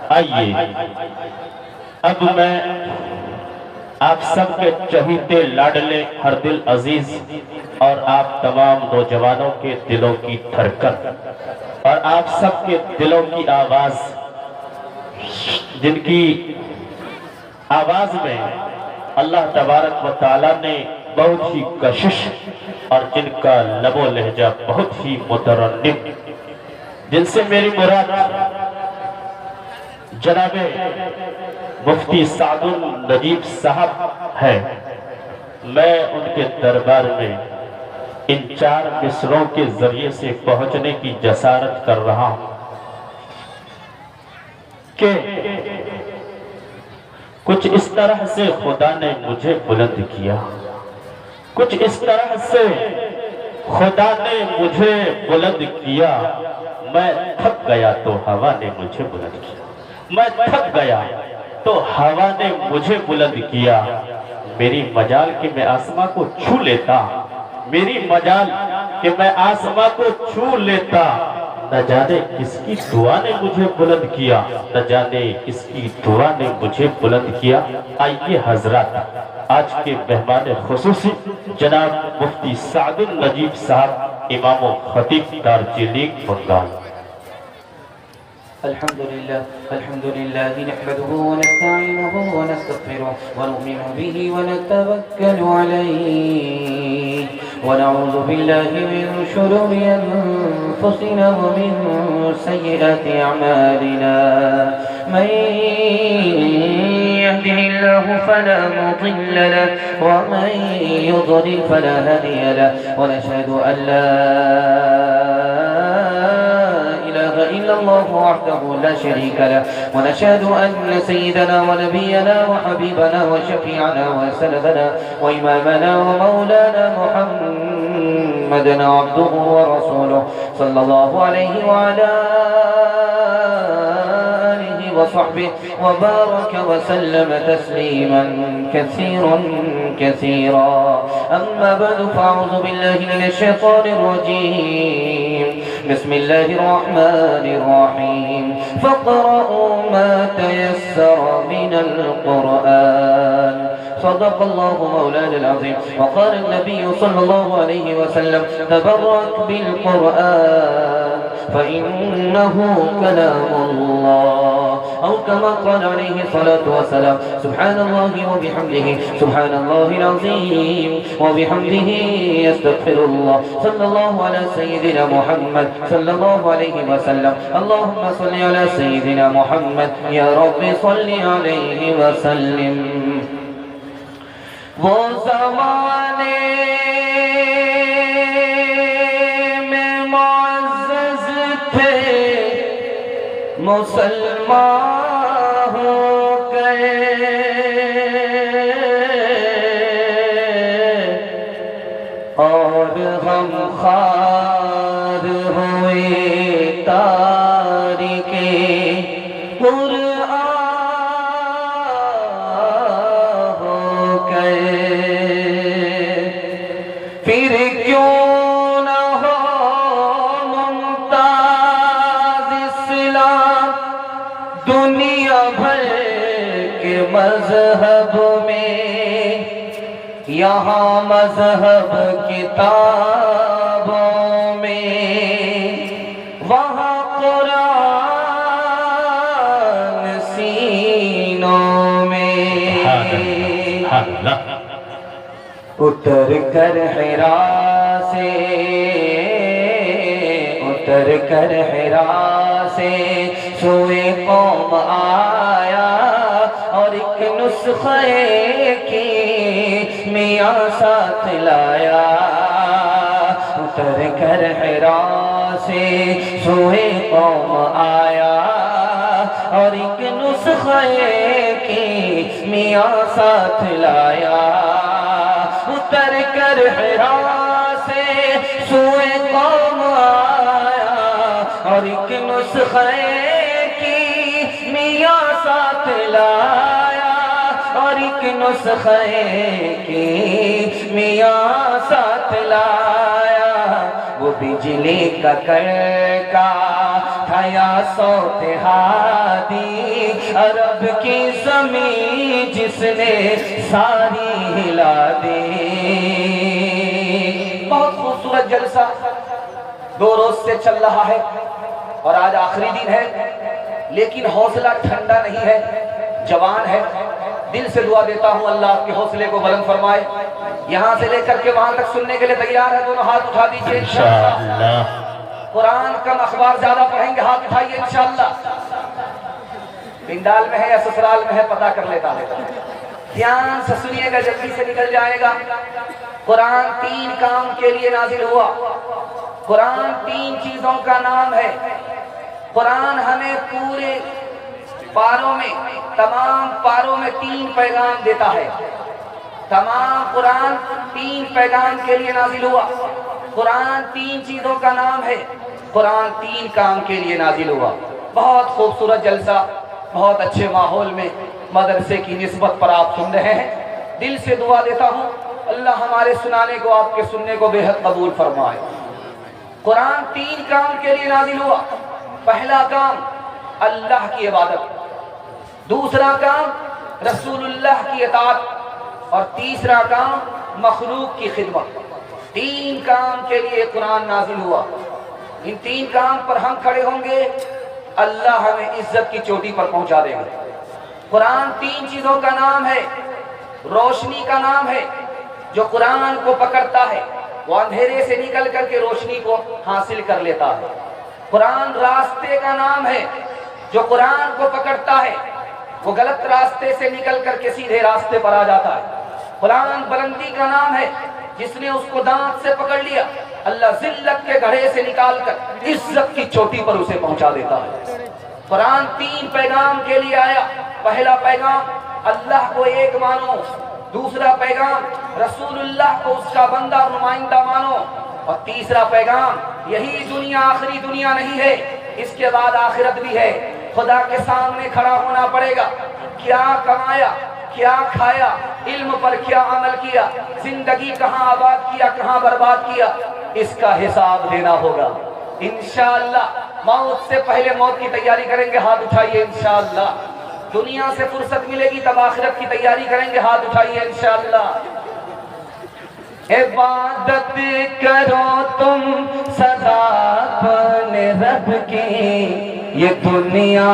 آئیے اب میں آپ سب کے چہیتے لاڈلے ہر دل عزیز اور آپ تمام نوجوانوں کے دلوں کی دھڑکن اور آپ سب کے دلوں کی آواز، جن کی آواز میں اللہ تبارک و تعالیٰ نے بہت ہی کشش اور جن کا لب و لہجہ بہت ہی مترنم، جن سے میری مراد جناب مفتی سعد النجیب صاحب ہے، میں ان کے دربار میں ان 4 مصروں کے ذریعے سے پہنچنے کی جسارت کر رہا ہوں کہ کچھ اس طرح سے خدا نے مجھے بلند کیا، کچھ اس طرح سے خدا نے مجھے بلند کیا، میں تھک گیا تو ہوا نے مجھے بلند کیا، میں تھک گیا تو ہوا نے مجھے بلند کیا، میری مجال کہ میں آسمان کو چھو لیتا، میری مجال کہ میں آسمان کو چھو لیتا، نہ جانے کس کی دعا نے مجھے بلند کیا، نہ جانے کس کی دعا نے مجھے بلند کیا۔ آئیے حضرات، آج کے مہمان خصوصی جناب مفتی سعد النجیب صاحب امام و خطیب دارجلنگ بنگال۔ الحمد لله نحمده ونستعينه ونستغفره ونؤمن به ونتوكل عليه ونعوذ بالله من شرور أنفسنا ومن سيئات أعمالنا، من يهده الله فلا مضل له ومن يضلل فلا هادي له، ونشهد أن لا إلا الله وحده لا شريك له، ونشهد أن سيدنا ونبينا وحبيبنا وشفيعنا وسندنا وإمامنا ومولانا محمدا عبده ورسوله صلى الله عليه وعلى آله وصحبه وبارك وسلم تسليما كثيرا كثيرا. أما بعد فأعوذ بالله من الشيطان الرجيم، بسم الله الرحمن الرحيم، فاقرؤوا ما تيسر من القرآن. صدق الله مولانا العظيم. وقال النبي صلى الله عليه وسلم: تبرك بالقرآن فإنه كلام الله، أو كما قال عليه الصلاة والسلام: سبحان الله وبحمده سبحان الله العظيم وبحمده يستغفر الله. صلى الله على سيدنا محمد صلى الله عليه وسلم. اللهم صل على سيدنا محمد، يا رب صل عليه وسلم. وہ زمانے میں معزز تھے مسلمان ہو گئے، اور ہم خوار ہوئے تارکے قرآن ہو گئے. پھر کیوں نہ ہو ممتاز اسلام دنیا بھر کے مذہب میں، یہاں مذہب کتابوں میں، وہاں قرآن سینوں میں. اتر کر حرا سے، اتر کر حرا سے سوئے قوم آیا، اور ایک نسخے کی میاں ساتھ لایا. اتر کر حرا سے سوئے قوم آیا، اور ایک نسخے کی میاں ساتھ لایا. اتر کر حرا سے سوئے قوم آیا، اور ایک نسخے کی میاں ساتھ لایا، اور ایک نسخے کی میاں ساتھ لایا. وہ بجلی کا کڑکا تھا یا صوت ہادی، عرب کی زمین جس نے ساری ہلا دی۔ بہت خوبصورت جلسہ 2 روز سے چل رہا ہے اور آج آخری دن ہے، لیکن حوصلہ ٹھنڈا نہیں ہے، جوان ہے۔ دل سے دعا دیتا ہوں اللہ آپ کے حوصلے کو بلند فرمائے۔ یہاں سے لے کر کے وہاں تک سننے کے لیے تیار ہے؟ دونوں ہاتھ اٹھا دیجئے انشاءاللہ۔ قرآن کم اخبار زیادہ پڑھیں گے، ہاتھ اٹھائیے انشاءاللہ۔ پنڈال میں ہے یا سسرال میں ہے پتہ کر لیتا ہے۔ دھیان سے سنیے گا، جلدی سے نکل جائے گا۔ قرآن 3 کام کے لیے نازل ہوا۔ قرآن 3 چیزوں کا نام ہے۔ قرآن ہمیں پورے پاروں میں، تمام پاروں میں 3 پیغام دیتا ہے۔ تمام قرآن 3 پیغام کے لیے نازل ہوا۔ قرآن 3 چیزوں کا نام ہے۔ قرآن 3 کام کے لیے نازل ہوا۔ بہت خوبصورت جلسہ، بہت اچھے ماحول میں مدرسے کی نسبت پر آپ سن رہے ہیں۔ دل سے دعا دیتا ہوں اللہ ہمارے سنانے کو، آپ کے سننے کو بے حد قبول فرمائے۔ قرآن 3 کام کے لیے نازل ہوا۔ پہلا کام اللہ کی عبادت، دوسرا کام رسول اللہ کی اطاعت، اور تیسرا کام مخلوق کی خدمت۔ 3 کام کے لیے قرآن نازل ہوا۔ ان 3 کام پر ہم کھڑے ہوں گے، اللہ ہمیں عزت کی چوٹی پر پہنچا دے گا۔ قرآن 3 چیزوں کا نام ہے۔ روشنی کا نام ہے، جو قرآن کو پکڑتا ہے وہ اندھیرے سے نکل کر کے روشنی کو حاصل کر لیتا ہے۔ قرآن راستے کا نام ہے، جو قرآن کو پکڑتا ہے وہ غلط راستے سے نکل کر کے سیدھے راستے پر آ جاتا ہے۔ قرآن بلندی کا نام ہے، جس نے اس کو دانت سے پکڑ لیا اللہ ذلت کے گڑھے سے نکال کر عزت کی چوٹی پر اسے پہنچا دیتا ہے۔ قرآن 3 پیغام کے لیے آیا۔ پہلا پیغام اللہ کو ایک مانو، دوسرا پیغام رسول اللہ کو اس کا بندہ اور نمائندہ مانو، اور تیسرا پیغام یہی دنیا آخری دنیا نہیں ہے، اس کے بعد آخرت بھی ہے۔ خدا کے سامنے کھڑا ہونا پڑے گا، کیا کمایا، کیا کھایا، علم پر کیا عمل کیا، زندگی کہاں آباد کیا، کہاں برباد کیا، اس کا حساب دینا ہوگا۔ انشاءاللہ موت سے پہلے موت کی تیاری کریں گے، ہاتھ اٹھائیے انشاءاللہ۔ دنیا سے فرصت ملے گی تب آخرت کی تیاری کریں گے، ہاتھ اٹھائیے انشاءاللہ۔ عبادت کرو تم سدا اپنے رب کی، یہ دنیا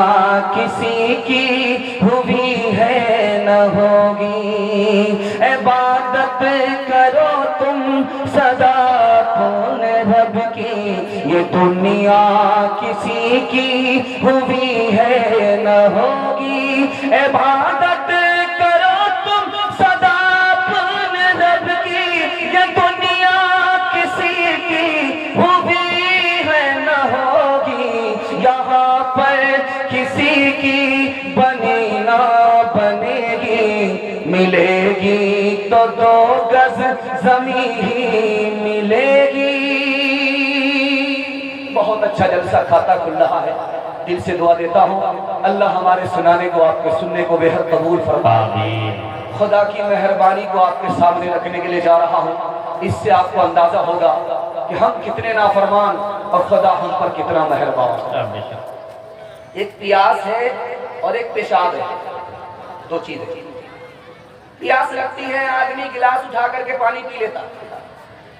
کسی کی ہوئی ہے نہ ہوگی۔ عبادت کرو تم سدا اپنے رب کی، یہ دنیا کسی کی ہوئی ہے نہ ہوگی۔ عبادت کرو تم سدا اپنے رب کی، یہ دنیا کسی کی ہوئی ہے نہ ہوگی۔ یہاں پر کسی کی بنی نہ بنے گی، ملے گی تو 2 گز زمین ہی ملے گی۔ بہت اچھا جلسہ کھاتا کھل رہا ہے۔ دل سے دعا دیتا ہوں اللہ ہمارے سنانے کو، آپ کے سننے کو بے حد قبول فرمائے۔ خدا کی مہربانی کو آپ کے سامنے رکھنے کے لیے جا رہا ہوں۔ اس سے آپ کو اندازہ ہوگا کہ ہم کتنے نافرمان اور خدا ہم پر کتنا مہربان۔ ایک پیاس ہے اور ایک پیشاب ہے، 2 چیزیں۔ پیاس لگتی ہے، آدمی گلاس اٹھا کر کے پانی پی لیتا،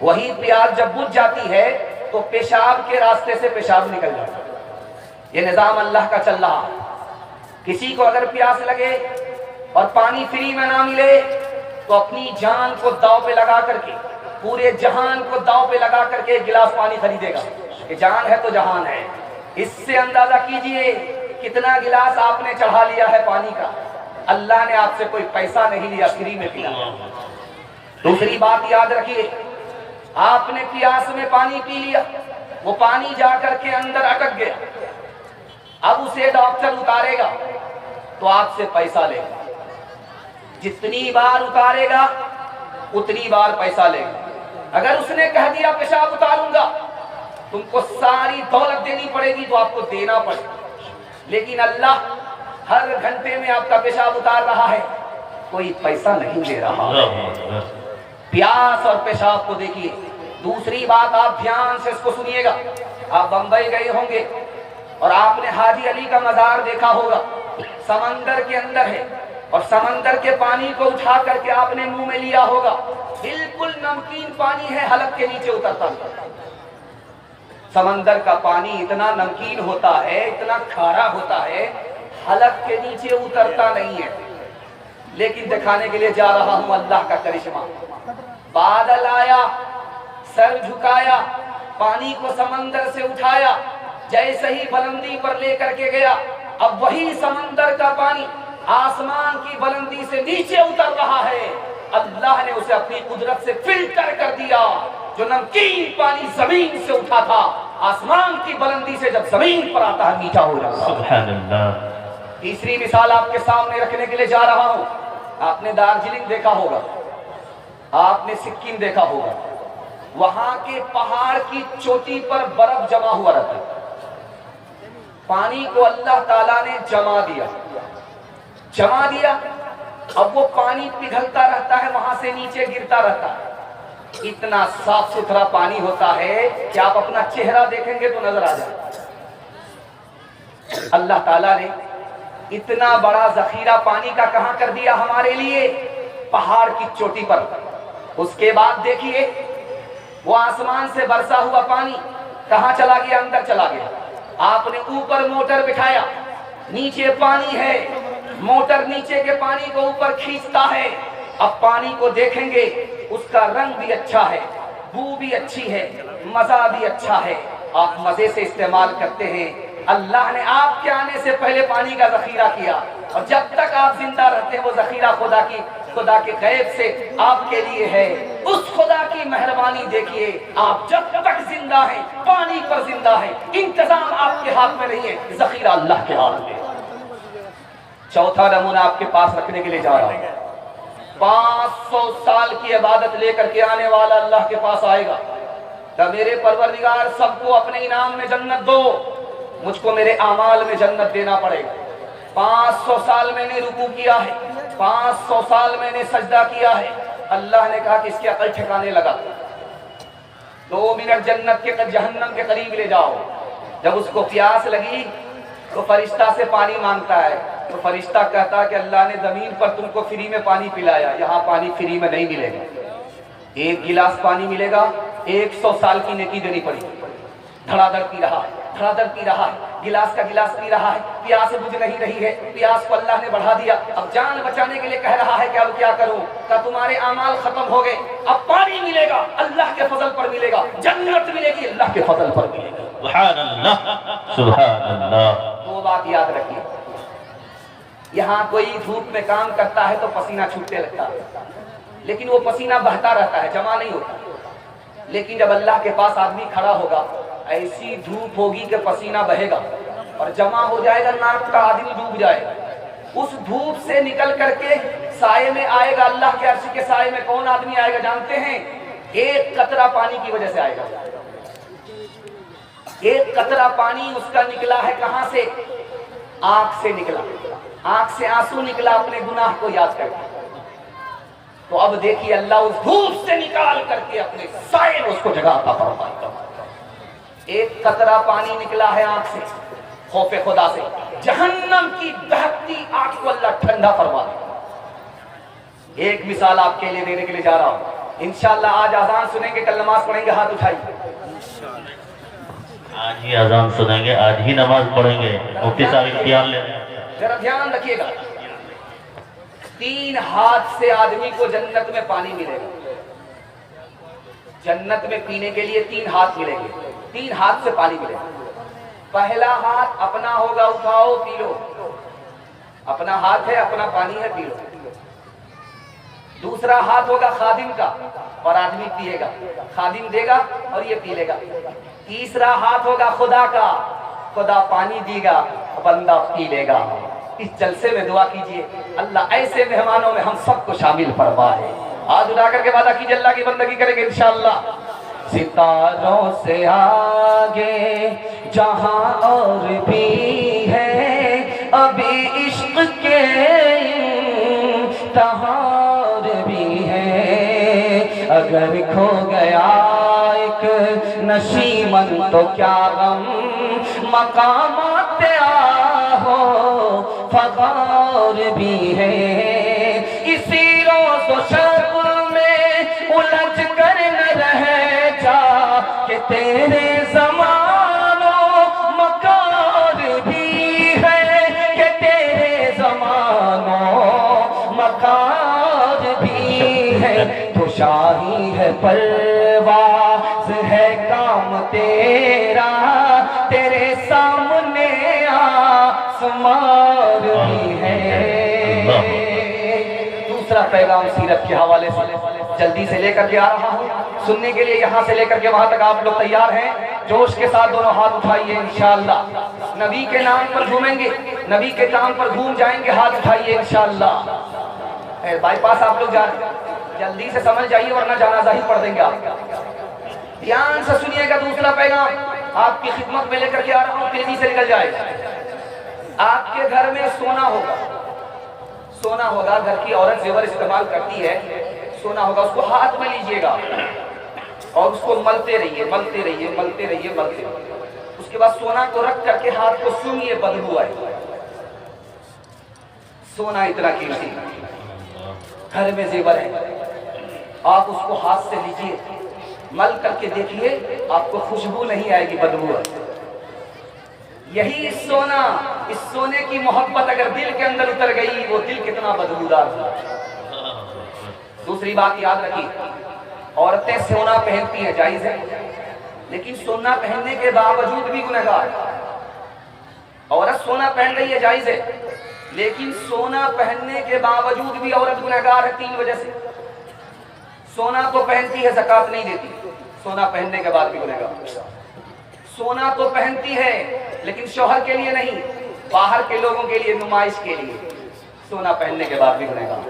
وہی پیاس جب بجھ جاتی ہے تو پیشاب کے راستے سے پیشاب نکل جاتا ہے۔ یہ نظام اللہ کا چل رہا ہے۔ کسی کو اگر پیاس لگے اور پانی فری میں نہ ملے تو اپنی جان کو داؤ پہ لگا کر کے، پورے جہان کو داؤ پہ لگا کر کے 1 گلاس پانی خریدے گا کہ جان ہے تو جہان ہے۔ اس سے اندازہ کیجئے کتنا گلاس آپ نے چڑھا لیا ہے پانی کا۔ اللہ نے آپ سے کوئی پیسہ نہیں لیا، فری میں پیا۔ دوسری بات یاد رکھیے، آپ نے پیاس میں پانی پی لیا، وہ پانی جا کر کے اندر اٹک گیا، اب اسے ڈاکٹر اتارے گا تو آپ سے پیسہ لے گا۔ جتنی بار اتارے گا اتنی بار پیسہ لے گا۔ اگر اس نے کہہ دیا پیشاب اتاروں گا، تم کو ساری دولت دینی پڑے گی تو آپ کو دینا پڑے گا۔ لیکن اللہ ہر گھنٹے میں آپ کا پیشاب اتار رہا ہے، کوئی پیسہ نہیں دے رہا۔ پیاس اور پیشاب کو دیکھیے۔ دوسری بات آپ دھیان سے اس کو سنیے گا۔ آپ بمبئی گئے ہوں گے، اور آپ نے حاجی علی کا مزار دیکھا ہوگا، سمندر کے اندر ہے، اور سمندر کے پانی کو اٹھا کر کے آپ نے منہ میں لیا ہوگا، بالکل نمکین پانی ہے، حلق کے نیچے اترتا ہے۔ سمندر کا پانی اتنا نمکین ہوتا ہے، اتنا کھارا ہوتا ہے، حلق کے نیچے اترتا نہیں ہے۔ لیکن دکھانے کے لیے جا رہا ہوں اللہ کا کرشمہ۔ بادل آیا، سر جھکایا، پانی کو سمندر سے اٹھایا، جیسے ہی بلندی پر لے کر کے گیا، اب وہی سمندر کا پانی آسمان کی بلندی سے نیچے اتر رہا ہے۔ اللہ نے اسے اپنی قدرت سے فلٹر کر دیا۔ جو نمکین پانی زمین سے اٹھا تھا، آسمان کی بلندی سے جب زمین پر آتا ہے میٹھا ہو جاتا ہے۔ سبحان اللہ۔ تیسری مثال آپ کے سامنے رکھنے کے لیے جا رہا ہوں۔ آپ نے دارجلنگ دیکھا ہوگا، آپ نے سکم دیکھا ہوگا، وہاں کے پہاڑ کی چوٹی پر برف جمع ہوا رہتا ہے۔ پانی کو اللہ تعالیٰ نے جمع دیا، اب وہ پانی پگھلتا رہتا ہے، وہاں سے نیچے گرتا رہتا ہے۔ اتنا صاف ستھرا پانی ہوتا ہے کہ آپ اپنا چہرہ دیکھیں گے تو نظر آ جائے۔ اللہ تعالیٰ نے اتنا بڑا ذخیرہ پانی کا کہاں کر دیا ہمارے لیے؟ پہاڑ کی چوٹی پر۔ اس کے بعد دیکھیے وہ آسمان سے برسا ہوا پانی کہاں چلا گیا؟ اندر چلا گیا۔ آپ نے اوپر موٹر بٹھایا، نیچے پانی ہے، موٹر نیچے کے پانی کو اوپر کھینچتا ہے۔ اب پانی کو دیکھیں گے، اس کا رنگ بھی اچھا ہے، بو بھی اچھی ہے، مزہ بھی اچھا ہے، آپ مزے سے استعمال کرتے ہیں۔ اللہ نے آپ کے آنے سے پہلے پانی کا ذخیرہ کیا، اور جب تک آپ زندہ رہتے ہیں وہ ذخیرہ خدا کے غیب سے آپ کے لیے ہے۔ اس خدا کی مہربانی دیکھیے، آپ جب تک زندہ ہیں، پانی پر زندہ ہیں، انتظام آپ کے ہاتھ میں نہیں ہے، ذخیرہ اللہ کے ہاتھ میں۔ چوتھا نمونہ آپ کے پاس رکھنے کے لیے جا رہا ہوں۔ 500 سال کی عبادت لے کر کے آنے والا اللہ کے پاس آئے گا کہ میرے پروردگار سب کو اپنے انعام میں جنت دو، مجھ کو میرے اعمال میں جنت دینا پڑے گا۔ 500 سال میں نے رکوع کیا ہے، 500 سال میں نے سجدہ کیا ہے۔ اللہ نے کہا کہ اس کی عقل ٹھکانے لگا، 2 منٹ جہنم کے قریب لے جاؤ۔ جب اس کو پیاس لگی تو فرشتہ سے پانی مانگتا ہے، تو فرشتہ کہتا ہے کہ اللہ نے زمین پر تم کو فری میں پانی پلایا، یہاں پانی فری میں نہیں ملے گا، 1 گلاس پانی ملے گا، 100 سال کی نیکی دینی پڑے گی۔ دھڑا دھڑ پی رہا ہے، گلاس کا گلاس پی رہا ہے، پیاس بجھ نہیں رہی ہے، پیاس کو اللہ نے بڑھا دیا۔ اب جان بچانے کے لیے کہہ رہا ہے کہ اب کیا کروں؟ کہ تمہارے اعمال ختم ہو گئے، اب پانی ملے گا، اللہ کے فضل پر ملے گا، جنت ملے گی، اللہ کے فضل پر ملے گی۔ سبحان اللہ، سبحان اللہ۔ 2 بات یاد رکھیے، یہاں کوئی دھوپ میں کام کرتا ہے تو پسینہ چھوٹنے لگتا ہے، لیکن وہ پسینہ بہتا رہتا ہے، جمع نہیں ہوتا۔ لیکن جب اللہ کے پاس آدمی کھڑا ہوگا، ایسی دھوپ ہوگی کہ پسینہ بہے گا اور جمع ہو جائے گا، ناک کا آدمی ڈوب جائے گا۔ اس دھوپ سے نکل کر کے سائے میں آئے گا، اللہ کے عرش کے سائے میں کون آدمی آئے گا جانتے ہیں؟ 1 قطرہ پانی کی وجہ سے آئے گا۔ 1 قطرہ پانی اس کا نکلا ہے کہاں سے؟ آنکھ سے نکلا، آنکھ سے آنسو نکلا اپنے گناہ کو یاد کر کے۔ تو اب دیکھیے اللہ اس دھوپ سے نکال کر کے اپنے سائے میں اس کو جگہ عطا فرمائے گا۔ 1 قطرہ پانی نکلا ہے آنکھ سے، خوف خدا سے، جہنم کی بہتی آنکھ کو اللہ ٹھنڈا فرما دے گا۔ ایک مثال آپ کے لیے دینے کے لیے جا رہا ہوں، انشاءاللہ آج اذان سنیں گے، کل نماز پڑھیں گے، ہاتھ اٹھائیے۔ آج ہی اذان سنیں گے، آج ہی نماز پڑھیں گے، مفتی صاحب اختیار لیں۔ ذرا دھیان رکھیے گا، 3 ہاتھ سے آدمی کو جنت میں پانی ملے گا۔ جنت میں پینے کے لیے 3 ہاتھ ملیں گے، 3 ہاتھ سے پانی ملے گا۔ پہلا ہاتھ اپنا ہوگا، اٹھاؤ پی لو، اپنا ہاتھ ہے، اپنا پانی ہے، پی لو۔ دوسرا ہاتھ ہوگا خادم کا، اور آدمی پیے گا، خادم دے گا اور یہ پی لے گا۔ تیسرا ہاتھ ہوگا خدا کا، خدا پانی دے گا، بندہ پی لے گا۔ اس جلسے میں دعا کیجئے اللہ ایسے مہمانوں میں ہم سب کو شامل فرمائے۔ آج اٹھا کر کے وعدہ کیجئے اللہ کی بندگی کریں گے انشاءاللہ۔ ستاروں سے آگے جہاں اور بھی ہے، ابھی عشق کے امتحان بھی ہے، اگر کھو گیا ایک نشیمن تو کیا غم، مقامات فخار بھی ہے، اسی روز و شب میں الجھ کر نہ رہ جا کہ تیرے زمان و مکان بھی ہے، کہ تیرے زمان و مکان بھی ہے، تو شاہی ہے پرواز ہے کام تیرا، تیرے سامنے آسمان بھی ہے۔ دوسرا پیغام سیرت کے حوالے سے جلدی سے لے کر کے آ رہا ہوں، سننے کے لیے یہاں سے لے کر کے وہاں تک آپ لوگ تیار ہیں؟ جوش کے ساتھ دونوں ہاتھ اٹھائیے انشاءاللہ۔ نبی کے نام پر گھومیں گے، نبی کے کام پر گھوم جائیں گے، ہاتھ اٹھائیے انشاءاللہ۔ بائی پاس آپ لوگ جا رہے ہیں، جلدی سے سمجھ جائیے ورنہ جنازہ ہی پڑھ دیں گے آپ۔ دھیان سے سنیے گا، دوسرا پیغام آپ کی خدمت میں لے کر کے آ رہا ہوں، تیزی سے نکل جائے۔ آپ کے گھر میں سونا ہوگا، سونا ہوگا، گھر کی عورت زیور استعمال کرتی ہے، سونا ہوگا، اس کو ہاتھ میں لیجئے گا اور اس کو ملتے رہیے، ملتے رہیے، ملتے رہیے، ملتے رہیے۔ اس کے بعد سونا کو رکھ کر کے ہاتھ کو سونگیے، بدبو آئے۔ سونا اتنا قیمتی، گھر میں زیور ہے، آپ اس کو ہاتھ سے لیجئے، مل کر کے دیکھیے، آپ کو خوشبو نہیں آئے گی، بدبو آئے۔ یہی سونا، اس سونے کی محبت اگر دل کے اندر اتر گئی، وہ دل کتنا بدبودار ہو۔ دوسری بات یاد رکھیے، عورتیں سونا پہنتی ہیں، جائز ہے، لیکن سونا پہننے کے باوجود بھی گنہگار۔ عورت سونا پہن رہی ہے، جائز ہے، لیکن سونا پہننے کے باوجود بھی عورت گنہگار ہے 3 وجہ سے۔ سونا تو پہنتی ہے، زکوٰۃ نہیں دیتی، سونا پہننے کے بعد بھی گنہگار۔ سونا تو پہنتی ہے لیکن شوہر کے لیے نہیں، باہر کے لوگوں کے لیے، نمائش کے لیے، سونا پہننے کے بعد بھی گنہگار۔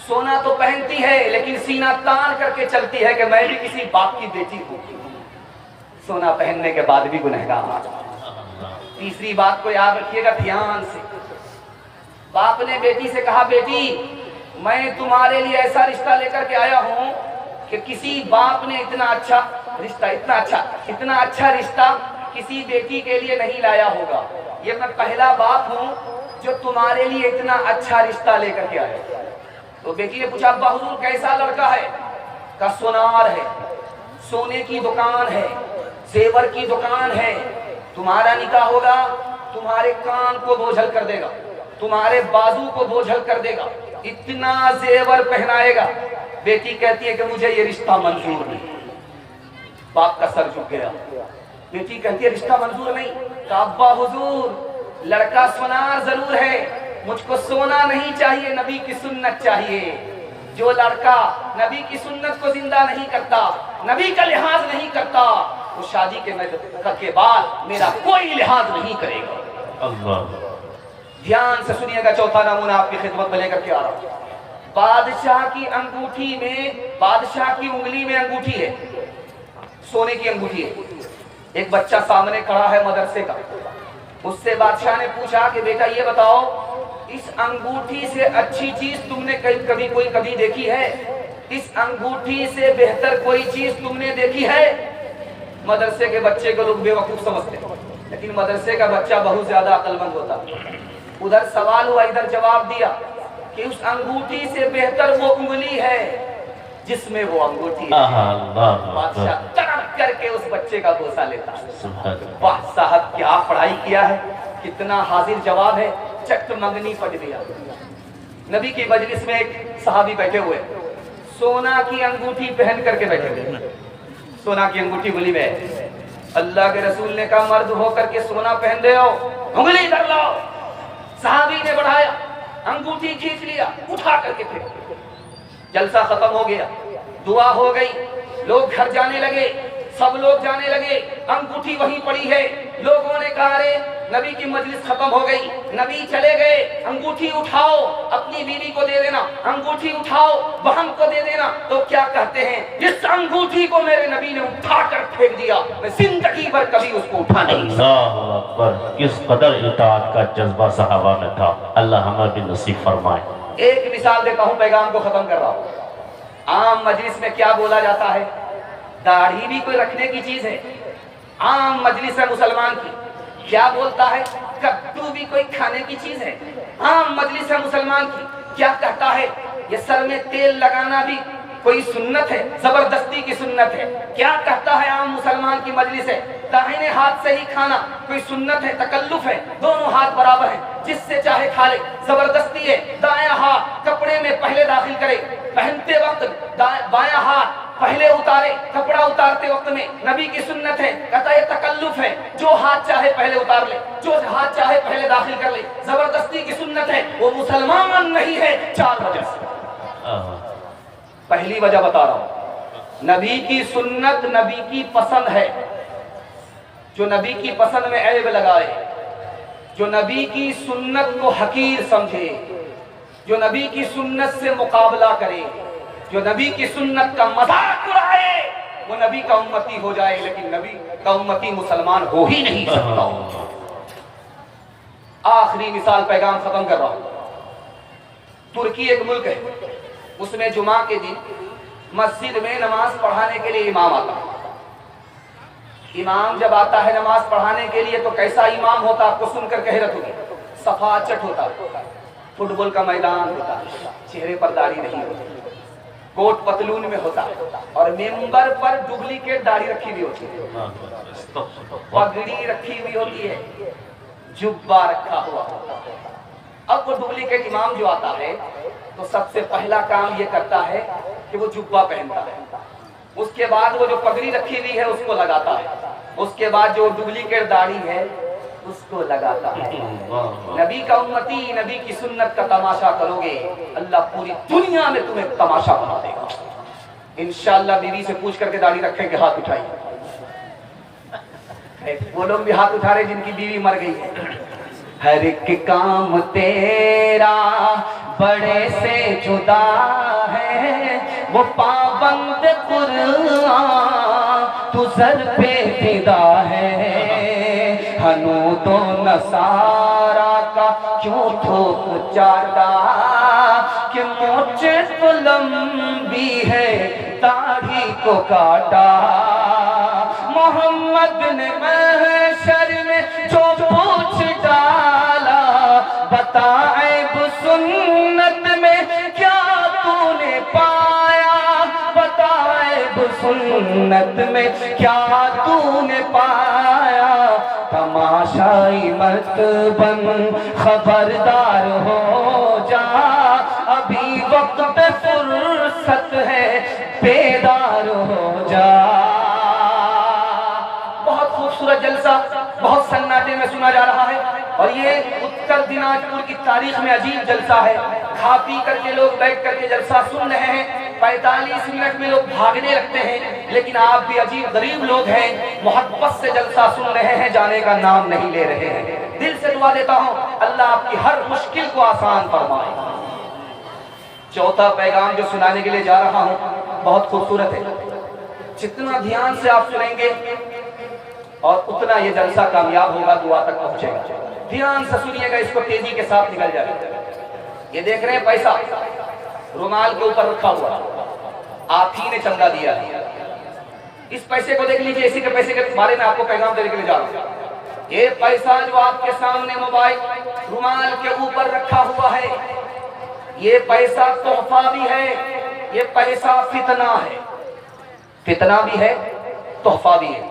سونا تو پہنتی ہے لیکن سینہ تان کر کے چلتی ہے کہ میں بھی کسی باپ کی بیٹی ہوں، سونا پہننے کے بعد بھی گنہگار۔ تیسری بات کو یاد رکھیے گا دھیان سے، باپ نے بیٹی سے کہا، بیٹی میں تمہارے لیے ایسا رشتہ لے کر کے آیا ہوں کہ کسی باپ نے اتنا اچھا رشتہ، اتنا اچھا رشتہ کسی بیٹی کے لیے نہیں لایا ہوگا، یہ میں پہلا باپ ہوں جو تمہارے لیے اتنا اچھا رشتہ لے کر کے آیا۔ تو بیٹی نے پوچھا، ابا حضور کیسا لڑکا ہے؟ کہا سونار ہے، سونے کی دکان ہے، زیور کی دکان ہے، تمہارا نکاح ہوگا، تمہارے کان کو بوجھل کر دے گا، تمہارے بازو کو بوجھل کر دے گا، اتنا زیور پہنائے گا۔ بیٹی کہتی ہے کہ مجھے یہ رشتہ منظور نہیں۔ باپ کا سر جھک گیا۔ بیٹی کہتی ہے رشتہ منظور نہیں؟ کہا ابا حضور لڑکا سونار ضرور ہے، مجھ کو سونا نہیں چاہیے، نبی کی سنت چاہیے۔ جو لڑکا نبی کی سنت کو زندہ نہیں کرتا، نبی کا لحاظ نہیں کرتا، وہ شادی کے بعد میرا کوئی لحاظ نہیں کرے گا۔ اللہ، دھیان سے سنیے گا، چوتھا نمونہ آپ کی خدمت میں لے کر کے آ رہا ہوں۔ بادشاہ کی انگوٹھی میں، بادشاہ کی انگلی میں انگوٹھی ہے، سونے کی انگوٹھی ہے۔ ایک بچہ سامنے کھڑا ہے مدرسے کا، اس سے بادشاہ نے پوچھا کہ بیٹا یہ بتاؤ، اس انگوٹھی سے اچھی چیز تم نے کبھی دیکھی ہے؟ اس انگوٹھی سے بہتر کوئی چیز تم نے دیکھی ہے؟ مدرسے کے بچے کو لوگ بے وقوف سمجھتے ہیں، لیکن مدرسے کا بچہ بہت زیادہ عقل مند ہوتا ہے۔ ادھر سوال ہوا، ادھر جواب دیا کہ اس انگوٹھی سے بہتر وہ انگلی ہے جس میں وہ انگوٹھی ہے۔ بادشاہ تڑپ کر کے اس بچے کا بوسہ لیتا ہے۔ واہ صاحب کیا پڑھائی کیا ہے، کتنا حاضر جواب ہے، چٹ منگنی پڑ گیا۔ نبی کی مجلس میں ایک صحابی بیٹھے ہوئے، سونا کی انگوٹھی پہن کر کے بیٹھے ہوئے، سونا کی انگوٹھی انگلی میں ہے۔ اللہ کے رسول نے کہا مرد ہو کر کے سونا پہن رہے ہو، انگلی ادھر لاؤ۔ صحابی نے بڑھایا، انگوٹھی کھینچ لیا، اٹھا کر کے پھینک۔ جلسہ ختم ہو گیا، دعا ہو گئی، لوگ گھر جانے لگے، سب لوگ جانے لگے، انگوٹھی وہیں پڑی ہے۔ لوگوں نے کہا رے نبی کی مجلس ختم ہو گئی، نبی چلے گئے، انگوٹھی اٹھاؤ اپنی بیوی کو دے دینا، انگوٹھی اٹھاؤ بہن کو دے دینا۔ تو کیا کہتے ہیں، جس انگوٹھی کو میرے نبی نے اٹھا کر پھینک دیا، میں زندگی بھر کبھی اس کو اٹھا نہیں سکتا۔ اللہ اکبر، کس قدر اطاعت کا جذبہ صحابہ میں تھا، اللہ ہمیں بھی نصیب فرمائے۔ ایک مثال دیتا ہوں، پیغام کو ختم کر رہا ہوں۔ عام مجلس میں کیا بولا جاتا ہے؟ داڑھی بھی کوئی رکھنے کی چیز ہے؟ عام مجلس ہے مسلمان کی، کیا بولتا ہے؟ کدو بھی کوئی کھانے کی چیز ہے؟ عام مجلس ہے مسلمان کی، کیا کہتا ہے؟ یہ سر میں تیل لگانا بھی کوئی سنت ہے، زبردستی کی سنت ہے۔ کیا کہتا ہے عام مسلمان کی مجلس ہے؟ داہنے ہاتھ سے ہی کھانا کوئی سنت ہے، تکلف ہے، دونوں ہاتھ برابر ہیں، جس سے چاہے کھا لے، زبردستی ہے۔ دایاں ہاتھ کپڑے میں پہلے داخل کرے، پہنتے وقت بایاں ہاتھ پہلے اتارے، کپڑا اتارتے وقت میں نبی کی سنت ہے۔ کہتا ہے یہ تکلف ہے، جو ہاتھ چاہے پہلے اتار لے، جو ہاتھ چاہے پہلے داخل کر لے، زبردستی کی سنت ہے، وہ مسلمان نہیں ہے۔ 4 وجہ سے۔ پہلی وجہ بتا رہا ہوں، نبی کی سنت نبی کی پسند ہے۔ جو نبی کی پسند میں عیب لگائے، جو نبی کی سنت کو حقیر سمجھے، جو نبی کی سنت سے مقابلہ کرے، جو نبی کی سنت کا مذاق اڑائے، وہ نبی کا امتی ہو جائے، لیکن نبی کا امتی مسلمان ہو ہی نہیں سکتا۔ آخری مثال پیغام ختم کر رہا ہوں۔ ترکی ایک ملک ہے، اس میں جمعہ کے دن مسجد میں نماز پڑھانے کے لیے امام آتا ہے۔ امام جب آتا ہے نماز پڑھانے کے لیے تو کیسا امام ہوتا؟ آپ کو سن کر حیرت ہوگی۔ صفا چٹ ہوتا، فٹ بال کا میدان ہوتا، چہرے پر داڑھی نہیں ہوتی، کوٹ پتلون میں ہوتا، اور ممبر پر ڈپلیکیٹ داڑھی رکھی ہوئی ہوتی ہے، پگڑی رکھی ہوئی ہوتی ہے، جبہ رکھا ہوا ہوتا ہے۔ اب وہ ڈپلیکیٹ امام جو آتا ہے تو سب سے پہلا کام یہ کرتا ہے کہ وہ جبہ پہنتا ہے، اس کے بعد وہ جو پگڑی رکھی ہوئی ہے اس کو لگاتا ہے، اس کے بعد جو ڈپلیکیٹ داڑھی ہے اس کو لگاتا ہے۔ نبی کا امتی نبی کی سنت کا تماشا کرو گے، اللہ پوری دنیا میں تمہیں تماشا بنا دے گا۔ انشاءاللہ بیوی سے پوچھ کر کے داڑھی رکھیں گے، ہاتھ اٹھائیے۔ وہ لوگ بھی ہاتھ اٹھا رہے جن کی بیوی مر گئی ہے۔ ہر ایک کام تیرا بڑے سے جدا ہے، وہ پابند قرآن تو سر پہ فدا ہے۔ حنود و نصارا کا کیوں تھوک چاٹا کہ مونچھ تو لمبی ہے داڑھی کو کاٹا۔ محمد نے محشر میں جو پوچھ ڈالا، بتا عیب سنت میں کیا تو نے پایا، بتا عیب سنت میں کیا تو نے پایا۔ تماشائی مت بن، خبردار ہو جا، ابھی وقت فرصت ہے، بیدار ہو جا۔ بہت خوبصورت جلسہ بہت سناٹے میں سنا جا رہا ہے، اور یہ اتر دناج پور کی تاریخ میں عجیب جلسہ ہے۔ کھا پی کر کے لوگ بیٹھ کر کے جلسہ سن رہے ہیں، 45 منٹ میں لوگ بھاگنے لگتے ہیں، لیکن آپ بھی عجیب غریب لوگ ہیں، محبت سے جلسہ سن رہے ہیں، جانے کا نام نہیں لے رہے ہیں۔ دل سے دعا دیتا ہوں اللہ آپ کی ہر مشکل کو آسان فرمائے۔ چوتھا پیغام جو سنانے کے لیے جا رہا ہوں بہت خوبصورت ہے، جتنا دھیان سے آپ سنیں گے اور اتنا یہ جلسہ کامیاب ہوگا، دعا تک پہنچے گا۔ دھیان سے سنیے گا، اس کو تیزی کے ساتھ نکل جائے گا۔ یہ دیکھ رہے ہیں پیسہ رومال کے اوپر رکھا ہوا، آپ ہی نے چندہ دیا ہے۔ اس پیسے کو دیکھ لیجئے، اسی کے پیسے کے بارے میں آپ کو پیغام دینے کے لیے جا رہا ہوں۔ یہ پیسہ جو آپ کے سامنے موبائل رومال کے اوپر رکھا ہوا ہے، یہ پیسہ تحفہ بھی ہے، یہ پیسہ فتنہ ہے۔ فتنہ بھی ہے، تحفہ بھی ہے۔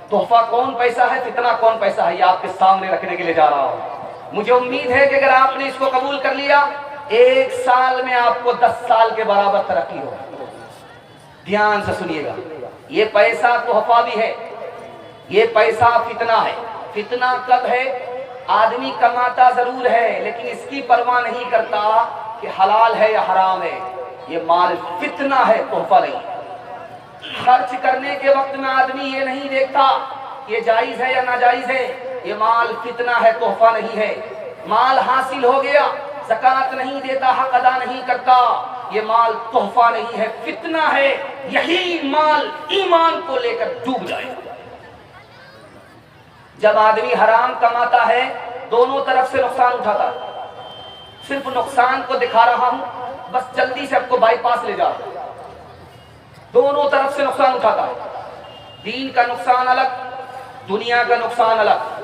تحفہ کون پیسہ ہے، فتنہ کون پیسہ ہے، یہ آپ کے سامنے رکھنے کے لیے جا رہا ہوں۔ مجھے امید ہے کہ اگر آپ نے اس کو قبول کر لیا، 1 سال میں آپ کو 10 سال کے برابر ترقی ہو۔ دھیان سے سنیے گا، یہ پیسہ تحفہ بھی ہے، یہ پیسہ فتنہ ہے۔ فتنہ کب ہے؟ آدمی کماتا ضرور ہے لیکن اس کی پرواہ نہیں کرتا کہ حلال ہے یا حرام ہے۔ یہ مال فتنہ ہے، تحفہ نہیں۔ خرچ کرنے کے وقت میں آدمی یہ نہیں دیکھتا کہ یہ جائز ہے یا ناجائز ہے، یہ مال فتنہ ہے، تحفہ نہیں ہے۔ مال حاصل ہو گیا، زکوٰۃ نہیں دیتا، حق ادا نہیں کرتا، یہ مال تحفہ نہیں ہے، فتنہ ہے۔ یہی مال ایمان کو لے کر ڈوب جائے۔ جب آدمی حرام کماتا ہے دونوں طرف سے نقصان اٹھاتا ہے۔ صرف نقصان کو دکھا رہا ہوں، بس جلدی سے آپ کو بائی پاس لے جا رہا ہوں۔ دونوں طرف سے نقصان اٹھاتا ہے، دین کا نقصان الگ، دنیا کا نقصان الگ۔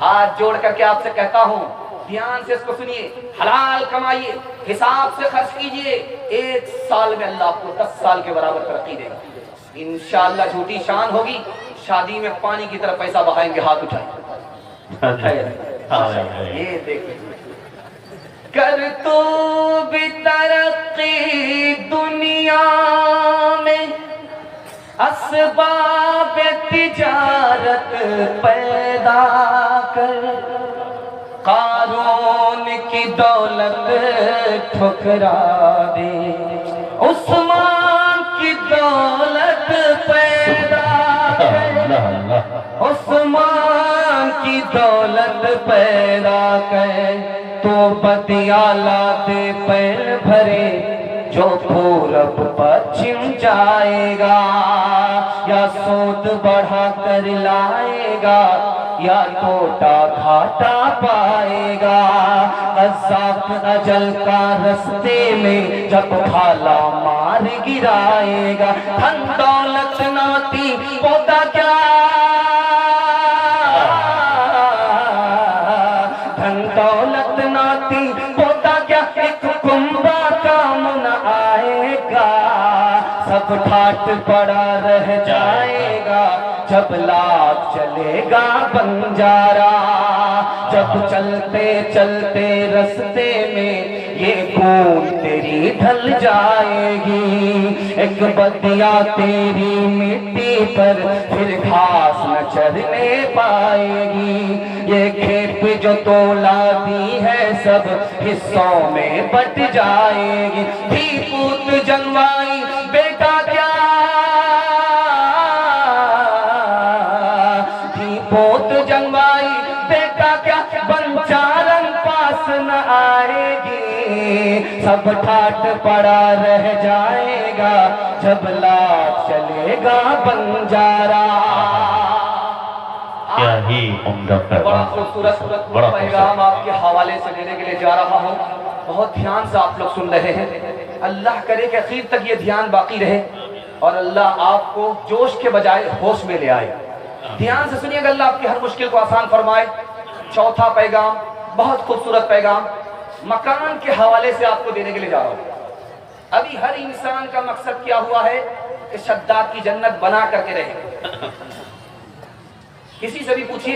ہاتھ جوڑ کر کے آپ سے کہتا ہوں دھیان سے اس کو سنیے، حلال کمائیے، حساب سے خرچ کیجئے، 1 سال میں اللہ آپ کو 10 سال کے برابر ترقی دے گا انشاءاللہ۔ جھوٹی شان ہوگی، شادی میں پانی کی طرف پیسہ بہائیں گے، ہاتھ اٹھائیں۔ یہ دیکھیں کر تو بھی ترقی دنیا میں، اسباب تجارت پیدا کر، قارون کی دولت ٹھکرا دے، عثمان کی دولت پیدا کر، عثمان کی دولت پیدا کر، تو بدیالہ دے پیر بھرے، جو پورب پچھم جائے گا، یا سود بڑھا کر لائے گا، یا ٹوٹا گھاٹا پائے گا۔ قذاق اجل کا رستے میں جب بھالا مار گرائے گا، دھن دولت ناتی پوتا کیا، دھن دولت ناتی پوتا کیا، ایک کنبا کام نہ آئے گا، سب ٹھاٹ پڑا رہ جائے گا، جب لاکھ چلے گا بنجارا، جب چلتے چلتے رستے میں یہ خون تیری ڈھل جائے گی، ایک بدیا تیری مٹی پر پھر گھاس نہ چرنے پائے گی، یہ کھیپ جو تولا دی ہے سب حصوں میں بٹ جائے گی، دھی پوت جنوائی بیٹا کیا، پوت جنوائی بیٹا کیا، بنچارن پاس نہ آئے گی، سب ٹھاٹ پڑا رہ جائے گا، جب لاکھ چلے گا بنجارا۔ کیا ہی عمدہ بڑا خوبصورت پیغام آپ کے حوالے سے دینے کے لیے جا رہا ہوں، بہت دھیان سے آپ لوگ سن رہے ہیں، اللہ کرے کہ اخیر تک یہ دھیان باقی رہے اور اللہ آپ کو جوش کے بجائے ہوش میں لے آئے۔ دھیان سے سنیے گا، اللہ آپ کی ہر مشکل کو آسان فرمائے۔ چوتھا پیغام، بہت خوبصورت پیغام، مکان کے حوالے سے آپ کو دینے کے لیے جا رہا ہوں۔ ابھی ہر انسان کا مقصد کیا ہوا ہے کہ شداد کی جنت بنا کر کے رہے۔ کسی سے بھی پوچھئے،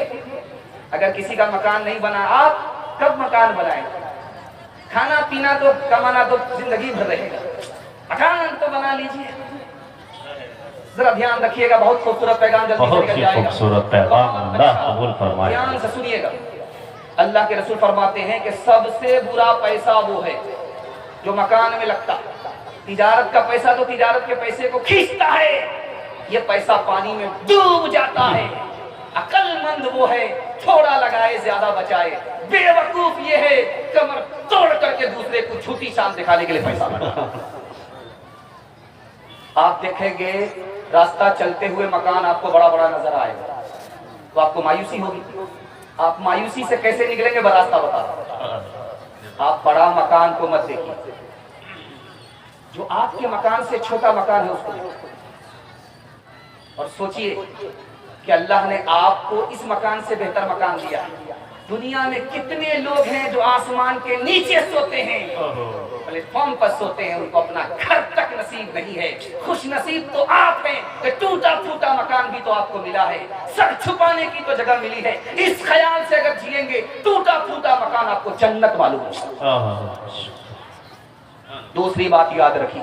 اگر کسی کا مکان نہیں بنا، آپ کب مکان بنائیں؟ کھانا پینا تو کمانا تو زندگی بھر رہے گا، مکان تو بنا لیجئے۔ ذرا دھیان رکھیے گا، بہت خوبصورت پیغام جلدی سے نکل جائے گا، بہت خوبصورت پیغام اللہ قبول فرمائے۔ دھیان سے سنیے گا، اللہ کے رسول فرماتے ہیں کہ سب سے برا پیسہ وہ ہے جو مکان میں لگتا، تجارت کا پیسہ تو تجارت کے پیسے کو کھینچتا ہے، یہ پیسہ پانی میں ڈوب جاتا ہے۔ عقل مند وہ ہے تھوڑا لگائے زیادہ بچائے، بے وقوف یہ ہے کمر توڑ کر کے دوسرے کو چھوٹی شان دکھانے کے لیے پیسہ لگا۔ آپ دیکھیں گے راستہ چلتے ہوئے مکان آپ کو بڑا بڑا نظر آئے گا تو آپ کو مایوسی ہوگی، آپ مایوسی سے کیسے نکلیں گے براستہ بتا۔ آپ بڑا مکان کو مت دیکھیے، جو آپ کے مکان سے چھوٹا مکان ہے اس کو دیکھیے اور سوچئے کہ اللہ نے آپ کو اس مکان سے بہتر مکان دیا ہے۔ دنیا میں کتنے لوگ ہیں جو آسمان کے نیچے سوتے ہیں، پلیٹ فارم پر سوتے ہیں، ان کو اپنا گھر تک نصیب نہیں ہے۔ خوش نصیب تو آپ ہیں کہ ٹوٹا پھوٹا مکان بھی تو آپ کو ملا ہے، سر چھپانے کی تو جگہ ملی ہے۔ اس خیال سے اگر جیئیں گے ٹوٹا پھوٹا مکان آپ کو جنت معلوم ہے۔ دوسری بات یاد رکھیے،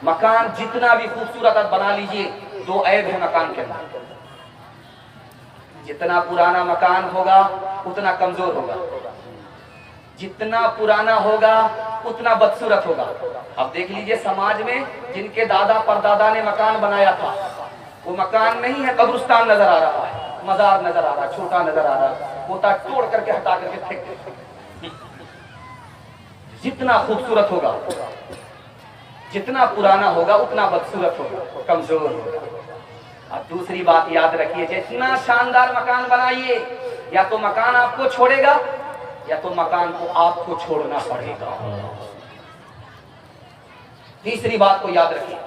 مکان جتنا بھی خوبصورت بنا لیجئے، 2 عیب ہے مکان کے اندر۔ جتنا پرانا مکان ہوگا اتنا کمزور ہوگا، جتنا پرانا ہوگا اتنا بدصورت ہوگا۔ اب دیکھ لیجئے سماج میں جن کے دادا پردادا نے مکان بنایا تھا، وہ مکان نہیں ہے، قبرستان نظر آ رہا ہے، مزار نظر آ رہا ہے، چھوٹا نظر آ رہا ہے، ہوتا توڑ کر کے ہٹا کر کے پھینک دے۔ جتنا خوبصورت ہوگا، جتنا پرانا ہوگا اتنا بدصورت ہوگا، کمزور ہوگا۔ اور دوسری بات یاد رکھیے، جتنا شاندار مکان بنائیے، یا تو مکان آپ کو چھوڑے گا یا تو مکان کو آپ کو چھوڑنا پڑے گا۔ تیسری بات کو یاد رکھیے،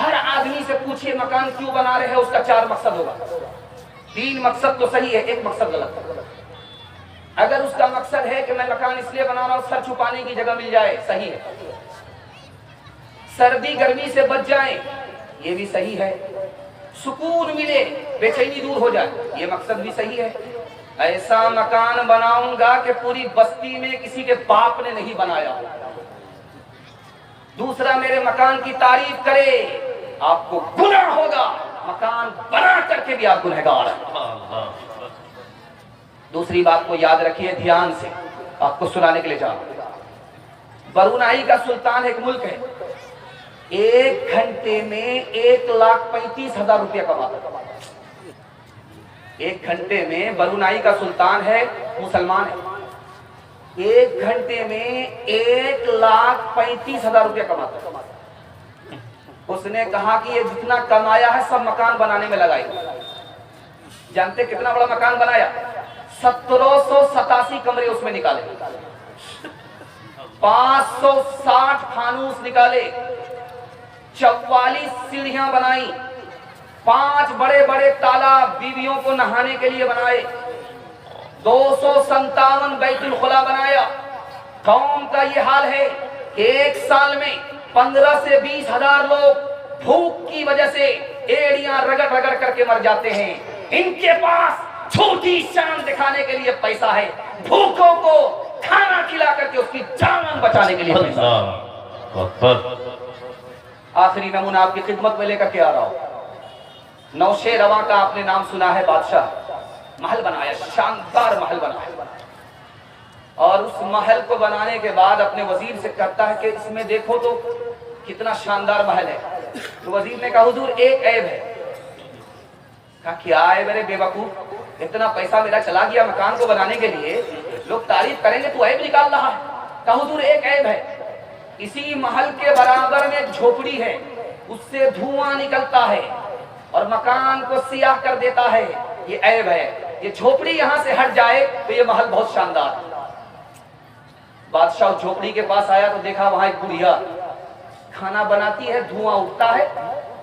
ہر آدمی سے پوچھئے مکان کیوں بنا رہے ہیں، اس کا 4 مقصد ہوگا۔ 3 مقصد تو صحیح ہے، 1 مقصد غلط ہے۔ اگر اس کا مقصد ہے کہ میں مکان اس لیے بنا رہا ہوں سر چھپانے کی جگہ مل جائے، صحیح ہے، سردی گرمی سے بچ جائیں، یہ بھی صحیح ہے، سکون ملے، بے چینی دور ہو جائے، یہ مقصد بھی صحیح ہے۔ ایسا مکان بناؤں گا کہ پوری بستی میں کسی کے باپ نے نہیں بنایا، دوسرا میرے مکان کی تعریف کرے، آپ کو گناہ ہوگا، مکان بنا کر کے بھی آپ گنہگار ہیں۔ دوسری بات کو یاد رکھیے دھیان سے، آپ کو سنانے کے لیے جا رہا ہوں۔ برونائی کا سلطان ایک ملک ہے، 1 گھنٹے میں 1,35,000 روپیہ کماتا ہے۔ 1 گھنٹے میں برونائی کا سلطان ہے، مسلمان ہے، 1 گھنٹے میں 1,35,000 روپیہ کماتا ہے۔ اس نے کہا کہ یہ جتنا کمایا ہے سب مکان بنانے میں لگائی۔ جانتے کتنا بڑا مکان بنایا؟ 1787 کمرے اس میں نکالے، 560 فانوس نکالے، 44 سیڑھیاں بنائی، 5 بڑے بڑے تالاب بیویوں کو نہانے کے لیے بنائے، 257 بیت الخلا بنایا۔ قوم کا یہ حال ہے کہ 1 سال میں 15 سے 20 ہزار لوگ بھوک کی وجہ سے ایڑیاں رگڑ رگڑ کر کے مر جاتے ہیں۔ ان کے پاس چھوٹی شان دکھانے کے لیے پیسہ ہے، بھوکوں کو کھانا کھلا کر کے اس کی جان بچانے کے لیے پیسہ ہے۔ آخری نمونہ آپ کی خدمت میں لے کر کے آ رہا ہوں۔ نوشیروان کا آپ نے نام سنا ہے، بادشاہ، محل بنایا، شاندار محل بنایا، اور اس محل کو بنانے کے بعد اپنے وزیر سے کہتا ہے کہ اس میں دیکھو تو کتنا شاندار محل ہے۔ تو وزیر نے کہا حضور ایک عیب ہے۔ کہا کیا ہے میرے بے وقوف، اتنا پیسہ میرا چلا گیا مکان کو بنانے کے لیے، لوگ تعریف کریں گے تو عیب نکال رہا ہے۔ کہا حضور ایک عیب ہے، اسی محل کے برابر میں ایک جھوپڑی ہے، اس سے دھواں نکلتا ہے اور مکان کو سیاہ کر دیتا ہے، یہ عیب ہے، یہ جھوپڑی یہاں سے ہٹ جائے تو یہ محل بہت شاندار ہے۔ بادشاہ اس جھوپڑی کے پاس آیا تو دیکھا وہاں ایک بڑھیا کھانا بناتی ہے، دھواں اٹھتا ہے،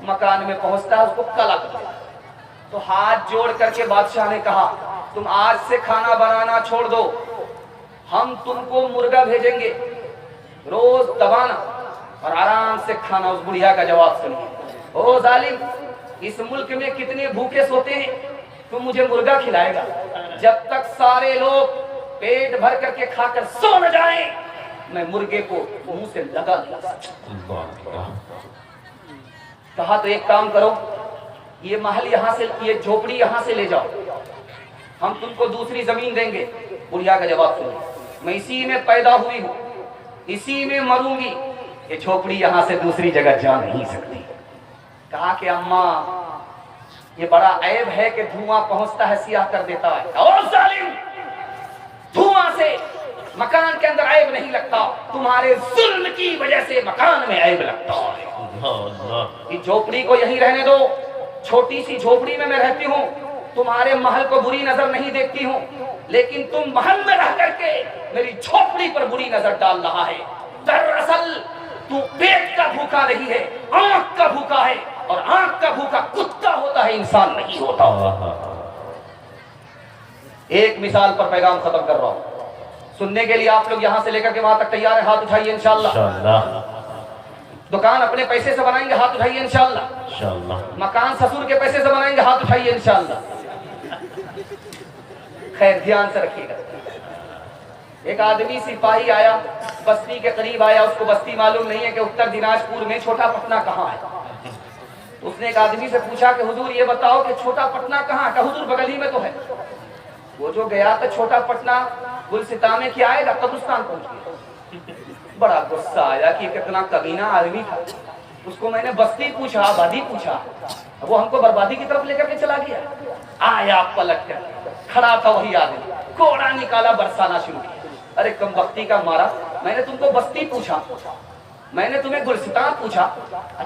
مکان میں پہنچتا ہے، اس کو کلا کرتا ہے۔ تو ہاتھ جوڑ کر کے بادشاہ نے کہا تم آج سے کھانا بنانا چھوڑ دو، ہم تم کو مرغا بھیجیں گے، روز دبانا اور آرام سے کھانا۔ اس بڑھیا کا جواب سنیے، او ظالم، اس ملک میں کتنے بھوکے سوتے ہیں، تم مجھے مرغا کھلائے گا؟ جب تک سارے لوگ پیٹ بھر کر کے کھا کر سو نہ جائیں میں مرغے کو منہ سے لگا نہیں سکتا۔ کہا تو ایک کام کرو، یہ محل یہاں سے، یہ جھوپڑی یہاں سے لے جاؤ، ہم تم کو دوسری زمین دیں گے۔ بڑھیا کا جواب سنو، میں اسی میں پیدا ہوئی ہوں، اسی میں مروں گی، یہ جھوپڑی یہاں سے دوسری جگہ جا نہیں سکتی۔ کہا کہ اماں یہ بڑا عیب ہے کہ دھواں پہنچتا ہے سیاہ کر دیتا ہے۔ او ظالم، دھواں سے مکان کے اندر عیب نہیں لگتا، تمہارے ظلم کی وجہ سے مکان میں عیب لگتا ہے۔ یہ جھوپڑی کو یہیں رہنے دو، چھوٹی سی جھوپڑی میں رہتی ہوں، تمہارے محل کو بری نظر نہیں دیکھتی ہوں، لیکن تم محل میں رہ کر کے میری جھوپڑی پر بری نظر ڈال رہا ہے۔ دراصل تو پیٹ کا بھوکا نہیں ہے، آنکھ کا بھوکا ہے، اور آنکھ کا بھوکا کتا ہوتا ہے، انسان نہیں ہوتا۔ ایک مثال پر پیغام ختم کر رہا ہوں، سننے کے لیے آپ لوگ یہاں سے لے کر کے وہاں تک تیار ہیں؟ ہاتھ اٹھائیے انشاءاللہ۔ دکان اپنے پیسے سے بنائیں گے؟ ہاتھ اٹھائیے انشاءاللہ۔ مکان سسور کے پیسے سے بنائیں گے؟ ہاتھ اٹھائیے انشاءاللہ۔ خیر دھیان سے رکھیے گا، ایک آدمی سپاہی آیا، بستی کے قریب آیا، اس کو بستی معلوم نہیں ہے کہ اتر دیناجپور میں چھوٹا پٹنہ کہاں ہے۔ تو اس نے ایک آدمی سے پوچھا کہ حضور یہ بتاؤ کہ چھوٹا پٹنہ کہاں؟ کہ حضور بغل ہی میں تو ہے۔ وہ جو گیا تھا چھوٹا پٹنہ گلستاں میں، کیا آئے گا؟ قبرستان پہنچ گیا۔ بڑا غصہ آیا کہ کتنا کمینہ آدمی تھا، اس کو میں نے بستی پوچھا، آبادی پوچھا، وہ ہم کو بربادی کی طرف لے کر کے چلا گیا۔ آیا پلٹ کر، کھڑا تھا وہی آدمی، کوڑا نکالا، برسانا شروع کیا۔ ارے کم بختی کا مارا، میں نے تم کو بستی پوچھا، میں نے تمہیں گلستان پوچھا،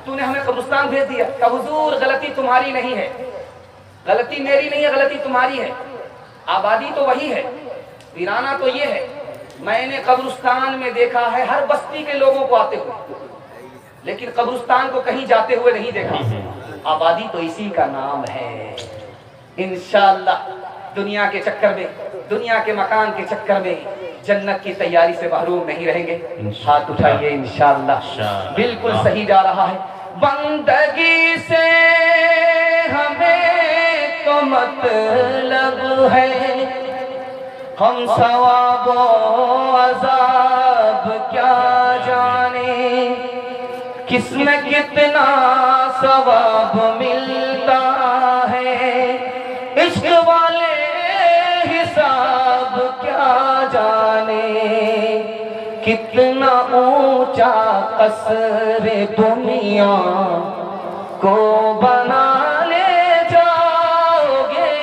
تو نے ہمیں قبرستان بھیج دیا۔ کہ حضور غلطی تمہاری نہیں ہے، غلطی میری نہیں ہے، غلطی تمہاری ہے۔ آبادی تو وہی ہے، ویرانہ تو یہ ہے، میں نے قبرستان میں دیکھا ہے ہر بستی کے لوگوں کو آتے ہوئے، لیکن قبرستان کو کہیں جاتے ہوئے نہیں دیکھا۔ آبادی تو اسی کا نام ہے۔ انشاءاللہ دنیا کے چکر میں، دنیا کے مکان کے چکر میں جنت کی تیاری سے محروم نہیں رہیں گے. ہاتھ اٹھائیے انشاءاللہ. بالکل صحیح جا رہا ہے. بندگی سے ہمیں تو مطلب ہے، ہم ثواب و عذاب کیا جانے، کس میں کتنا ثواب ملتا ہے، عشق والے حساب کیا جانے، کتنا اونچا قصر دنیا کو بنا لے جاؤ گے،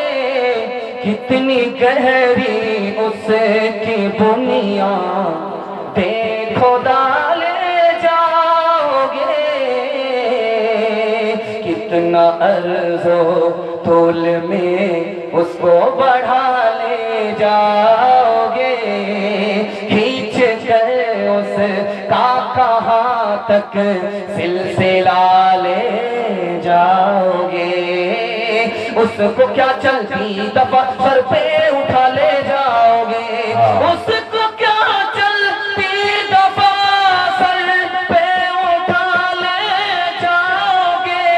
کتنی گہری اس کی بنیاد دیکھو ڈالے جاؤ گے، کتنا عرض و طول میں اس کو بڑھا لے جاؤ گے، کھینچ کر اس کا کہاں تک سلسلہ لے جاؤ گے، اس کو کیا چلتی دفعہ سر پہ اٹھا لے جاؤ گے، اس کو کیا چلتی دفعہ سر پہ اٹھا لے جاؤ گے،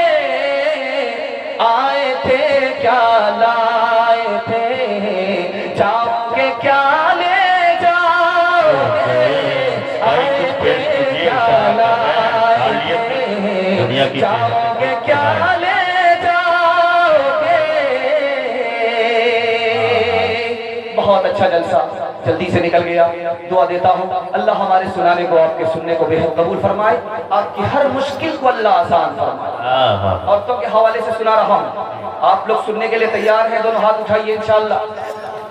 آئے تھے کیا لائے تھے، جاؤ گے کیا لے جاؤ گے، آئے تھے کیا لائے تھے، جاؤ گے کیا لے جاؤ گے. بہت اچھا جلسہ جلدی سے نکل گیا. دعا دیتا ہوں اللہ ہمارے سنانے کو آپ کے سننے کو بے حد قبول فرمائے، آپ کی ہر مشکل کو اللہ آسان فرمائے. عورتوں کے حوالے سے سنا رہا ہوں، آپ لوگ سننے کے لیے تیار ہیں؟ دونوں ہاتھ اٹھائیے انشاءاللہ.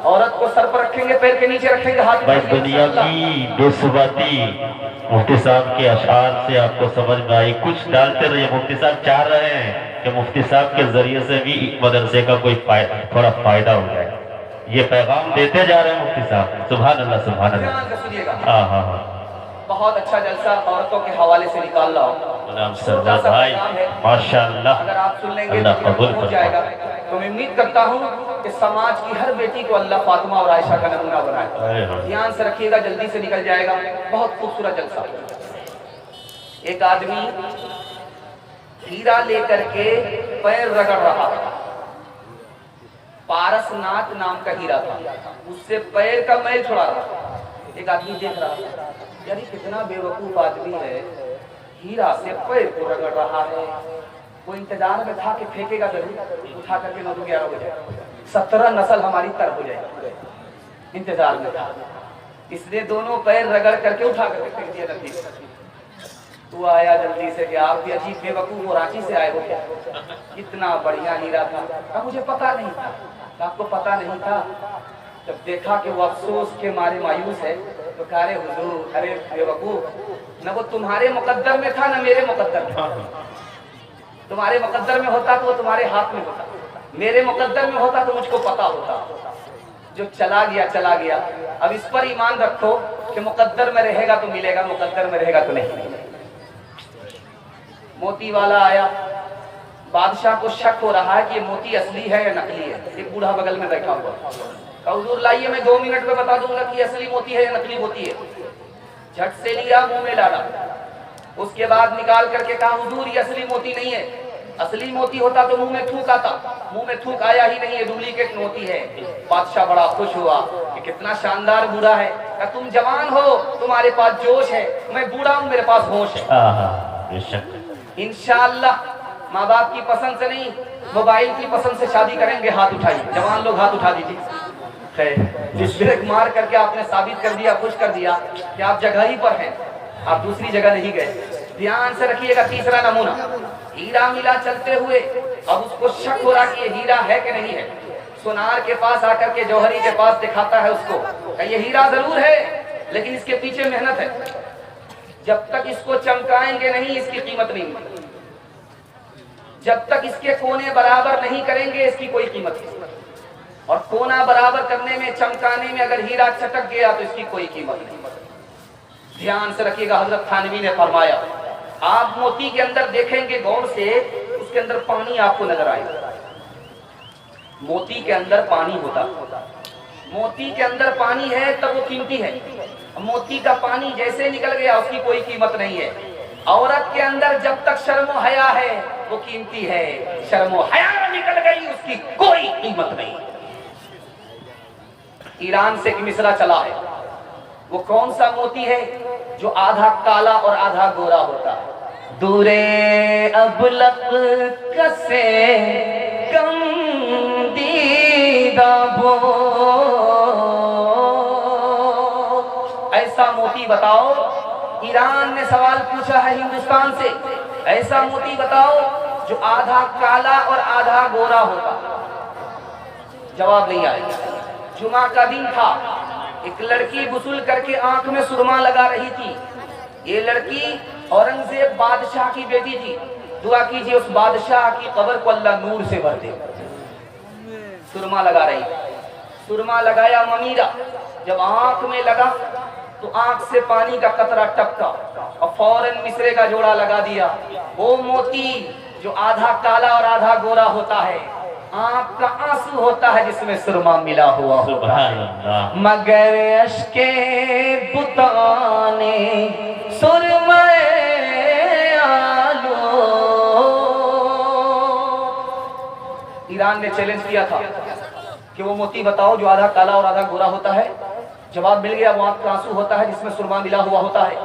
عورت کو سر پر رکھیں گے، پیر کے نیچے رکھیں گے، ہاتھ بس دنیا کی بے ثباتی مفتی صاحب کے اشعار سے آپ کو سمجھ میں آئی. کچھ ڈالتے رہیے. مفتی صاحب چاہ رہے ہیں کہ مفتی صاحب کے ذریعے سے بھی مدرسے کا کوئی تھوڑا فائدہ ہو جائے. یہ پیغام دیتے جا رہے ہیں مفتی صاحب. سبحان اللہ سبحان اللہ. ہاں ہاں ہاں. بہت اچھا جلسہ عورتوں کے حوالے سے نکال رہا ہوں. غلام سردار بھائی ماشاءاللہ، اگر آپ سن لیں گے اللہ قبول ہو جائے گا. تو میں امید کرتا ہوں کہ سماج کی ہر بیٹی کو اللہ فاطمہ اور عائشہ کا نمونہ بنائے. دھیان سے رکھیے گا، جلدی سے نکل جائے گا. بہت خوبصورت جلسہ. ایک آدمی ہیرا لے کر کے پیر رگڑ رہا تھا. پارس ناتھ نام کا ہیرا تھا، اس سے پیر کا میل چھڑا رہا تھا. ایک آدمی دیکھ رہا تھا، یعنی کتنا بے وقوف آدمی ہے، ہیرا سے پیر کو رگڑ رہا ہے. وہ انتظار میں تھا کہ پھینکے گا ضرور، اٹھا کر کے 9-11 ہو جائے، 17 نسل ہماری طرف ہو جائے. انتظار میں تھا، اس نے دونوں پیر رگڑ کر کے اٹھا کر کے پھینک دیا ندی. تو آیا جلدی سے کہ آپ بھی عجیب بے وقوف اور رانچی سے آئے ہو کیا؟ کتنا بڑھیا ہیرا تھا. کہا مجھے پتا نہیں تھا. آپ کو پتا نہیں تھا؟ جب دیکھا کہ وہ افسوس کے مارے مایوس ہے تو کہا رے حضور، ارے بے وقوف، نہ وہ تمہارے مقدر میں تھا نہ میرے مقدر میں. تمہارے مقدر میں ہوتا تو وہ تمہارے ہاتھ میں ہوتا، میرے مقدر میں ہوتا تو مجھ کو پتا ہوتا. جو چلا گیا چلا گیا. اب اس پر ایمان رکھو کہ مقدر میں رہے گا تو ملے گا، مقدر میں رہے گا تو نہیں. موتی والا آیا. بادشاہ کو شک ہو رہا ہے کہ یہ موتی اصلی ہے یا نقلی ہے. ایک بوڑھا بغل میں بیٹھا ہوا. کہا حضور لائیے، میں 2 منٹ میں بتا دوں گا کہ یہ اصلی موتی ہے یا نقلی موتی ہے. جھٹ سے لیا، منہ میں ڈالا. اس کے بعد نکال کر کے کہا حضور یہ اصلی موتی نہیں ہے. اصلی موتی ہوتا تو منہ میں تھوک آتا، منہ میں تھوک آیا ہی نہیں ہے، ڈپلیکیٹ موتی ہے. بادشاہ بڑا خوش ہوا کہ کتنا شاندار بوڑھا ہے. کہا تم جوان ہو، تمہارے پاس جوش ہے، میں بوڑھا ہوں، میرے پاس ہوش ہے. انشاءاللہ ماں باپ کی پسند سے نہیں، موبائل کی پسند سے شادی کریں گے. ہاتھ اٹھائیے، جوان لوگ ہاتھ اٹھا دیجیے. خیر، جس بریک مار کر کے آپ نے ثابت کر دیا، خوش کر دیا کہ آپ جگہ ہی پر ہیں، آپ دوسری جگہ نہیں گئے. دھیان سے رکھیے گا. تیسرا نمونہ، ہیرا ملا چلتے ہوئے. اب اس کو شک ہو رہا کہ یہ ہیرا ہے کہ نہیں ہے. سونار کے پاس آ کر کے جوہری کے پاس دکھاتا ہے اس کو کہ یہ ہیرا ضرور ہے لیکن اس کے پیچھے محنت ہے. جب تک اس کو چمکائیں گے نہیں اس کی قیمت نہیں ملے. جب تک اس کے کونے برابر نہیں کریں گے اس کی کوئی قیمت نہیں. اور کونا برابر کرنے میں، چمکانے میں اگر ہیرا چٹک گیا تو اس کی کوئی قیمت نہیں. دھیان سے رکھیے گا. حضرت تھانوی نے فرمایا آپ موتی کے اندر دیکھیں گے غور سے، اس کے اندر پانی آپ کو نظر آئے گا. موتی کے اندر پانی ہوتا. موتی کے اندر پانی ہے تب وہ قیمتی ہے، موتی کا پانی جیسے نکل گیا اس کی کوئی قیمت نہیں ہے۔ عورت کے اندر جب تک شرم و حیا ہے وہ قیمتی ہے، شرم و حیا نکل گئی اس کی کوئی قیمت نہیں۔ ایران سے ایک مصرع چلا ہے، وہ کون سا موتی ہے؟ جو آدھا کالا اور آدھا گورا ہوتا ہے۔ دورے ابلق کسے کم دیدہ بو، ایسا موتی بتاؤ۔ ایران نے سوال پوچھا ہے ہندوستان سے، ایسا موتی بتاؤ جو آدھا کالا اور آدھا گورا ہوتا۔ جواب نہیں آیا۔ جمعہ کا دن تھا، ایک لڑکی غسل کر کے آنکھ میں سرما لگا رہی تھی۔ یہ لڑکی اورنگزیب بادشاہ کی بیٹی تھی۔ دعا کیجئے اس بادشاہ کی قبر کو اللہ نور سے بھر دے۔ سرما لگا رہی، سرما لگایا ممیرا، جب آنکھ میں لگا تو آنکھ سے پانی کا قطرہ ٹپکا اور فوراً مصرے کا جوڑا لگا دیا۔ وہ موتی جو آدھا کالا اور آدھا گورا ہوتا ہے، آنکھ کا آنسو ہوتا ہے جس میں سرما ملا ہوا ہوتا ہے، مگر اشک بتانے سرمے آلو۔ ایران نے چیلنج کیا تھا کہ وہ موتی بتاؤ جو آدھا کالا اور آدھا گورا ہوتا ہے۔ جواب مل گیا، وہ آنکھ کا آنسو ہوتا ہے جس میں سرما ملا ہوا ہوتا ہے۔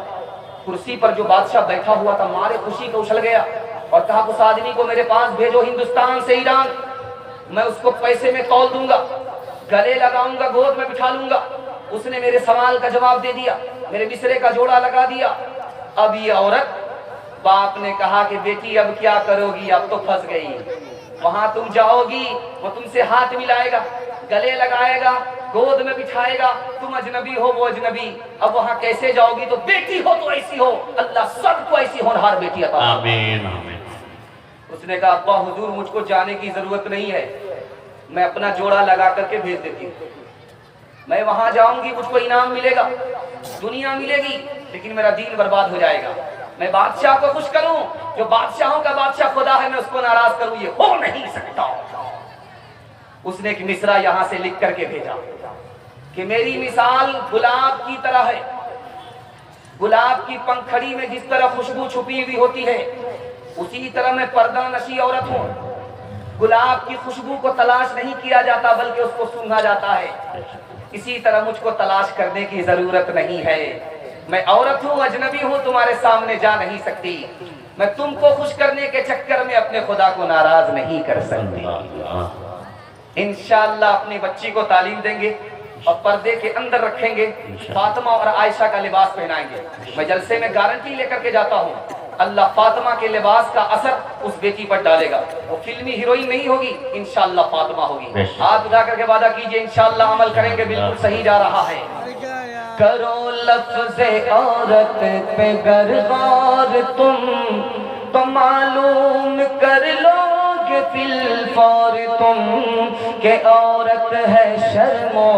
کرسی پر جو بادشاہ بیٹھا ہوا تھا مارے خوشی کو اچھل گیا اور کہا اس آدمی کو میرے پاس بھیجو ہندوستان سے ایران، میں اس کو پیسے میں تول دوں گا، گلے لگاؤں گا، گود میں بٹھا لوں گا۔ اس نے میرے سوال کا جواب دے دیا، میرے مصرے کا جوڑا لگا دیا۔ اب یہ عورت، باپ نے کہا کہ بیٹی اب کیا کرو گی، اب تو پھنس گئی۔ وہاں تم جاؤ گی، وہ تم سے ہاتھ ملائے گا، گلے لگائے گا، گود میں بٹھائے گا، تم اجنبی ہو وہ اجنبی، اب وہاں کیسے جاؤ گی؟ تو بیٹی ہو تو ایسی ہو، اللہ سب کو ایسی ہونہار بیٹی عطا فرمائے۔ آمین آمین۔ اس نے کہا ابا حضور مجھ کو جانے کی ضرورت نہیں ہے، میں اپنا جوڑا لگا کر کے بھیج دیتی ہوں۔ میں وہاں جاؤں گی، مجھ کو انعام ملے گا، دنیا ملے گی، لیکن میرا دین برباد ہو جائے گا۔ میں بادشاہ کو خوش کروں، جو بادشاہوں کا بادشاہ خدا ہے، میں اس کو ناراض کروں، یہ ہو نہیں سکتا۔ اس نے ایک مصرع یہاں سے لکھ کر کے بھیجا کہ میری مثال گلاب کی طرح ہے، گلاب کی پنکھڑی میں جس طرح خوشبو چھپی ہوئی ہوتی ہے، اسی طرح میں پردہ نشی عورت ہوں۔ گلاب کی خوشبو کو تلاش نہیں کیا جاتا بلکہ اس کو سونگھا جاتا ہے، اسی طرح مجھ کو تلاش کرنے کی ضرورت نہیں ہے۔ میں عورت ہوں، اجنبی ہوں، تمہارے سامنے جا نہیں سکتی، میں تم کو خوش کرنے کے چکر میں اپنے خدا کو ناراض نہیں کر سکتی۔ انشاءاللہ اپنی بچی کو تعلیم دیں گے اور پردے کے اندر رکھیں گے، فاطمہ اور عائشہ کا لباس پہنائیں گے۔ میں جلسے میں گارنٹی لے کر کے جاتا ہوں، اللہ فاطمہ کے لباس کا اثر اس بیٹی پر ڈالے گا۔ وہ فلمی ہیروئن نہیں ہوگی، انشاءاللہ فاطمہ ہوگی۔ ہاتھ اٹھا کر کے وعدہ کیجئے انشاءاللہ عمل کریں گے، بالکل صحیح جا رہا ہے۔ کرو لفظ عورت پہ گر غور تم تو معلوم کر لو گے فی الفور تم کہ عورت ہے شرم و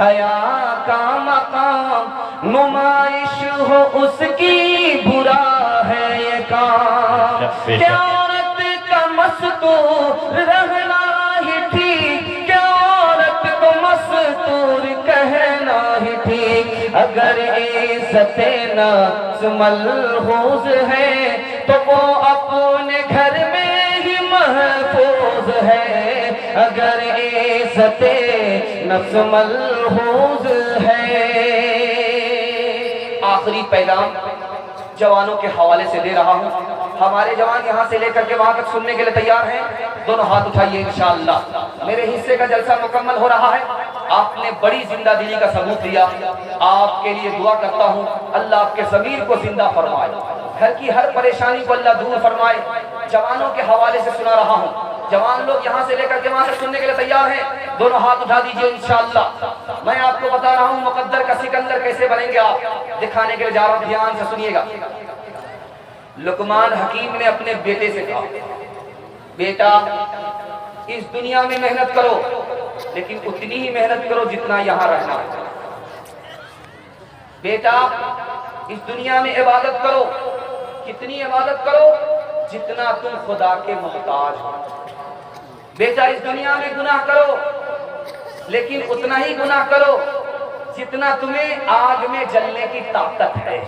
حیا کا مقام، نمائش ہو اس کی برا ہے یہ کام، کہ عورت کا مستور رہنا ہی ٹھیک، کہ عورت کو مستور کہنا ہی ٹھیک، اگر عزت نفس ملحوظ ہے تو وہ اپنے گھر میں ہی محفوظ ہے، اگر عزت نفس ملحوظ ہے۔ آخری پیغام جوانوں کے حوالے سے دے رہا ہوں، ہمارے جوان یہاں سے لے کر کے وہاں تک سننے کے لیے تیار ہیں؟ دونوں ہاتھ اٹھائیے انشاءاللہ۔ میرے حصے کا جلسہ مکمل ہو رہا ہے، آپ نے بڑی زندہ دلی کا ثبوت دیا، آپ کے لیے دعا کرتا ہوں اللہ آپ کے ضمیر کو زندہ فرمائے، گھر کی ہر پریشانی کو اللہ دور فرمائے۔ جوانوں کے حوالے سے سنا رہا ہوں، جوان لوگ یہاں سے لے کر کے وہاں تک سننے کے لیے تیار ہیں؟ دونوں ہاتھ اٹھا دیجئے انشاءاللہ۔ میں آپ کو بتا رہا ہوں مقدر کا سکندر کیسے بنیں گے آپ، دکھانے کے لیے جا رہا ہوں، دھیان سے سنیے گا۔ لقمان حکیم نے اپنے بیٹے سے کہا، بیٹا اس دنیا میں محنت کرو لیکن اتنی ہی محنت کرو جتنا یہاں رہنا ہے۔ بیٹا اس دنیا میں عبادت کرو، کتنی عبادت کرو جتنا تم خدا کے محتاج ہو۔ بیٹا اس دنیا میں گناہ کرو، لیکن اتنا ہی گناہ کرو جتنا تمہیں آگ میں جلنے کی طاقت ہے۔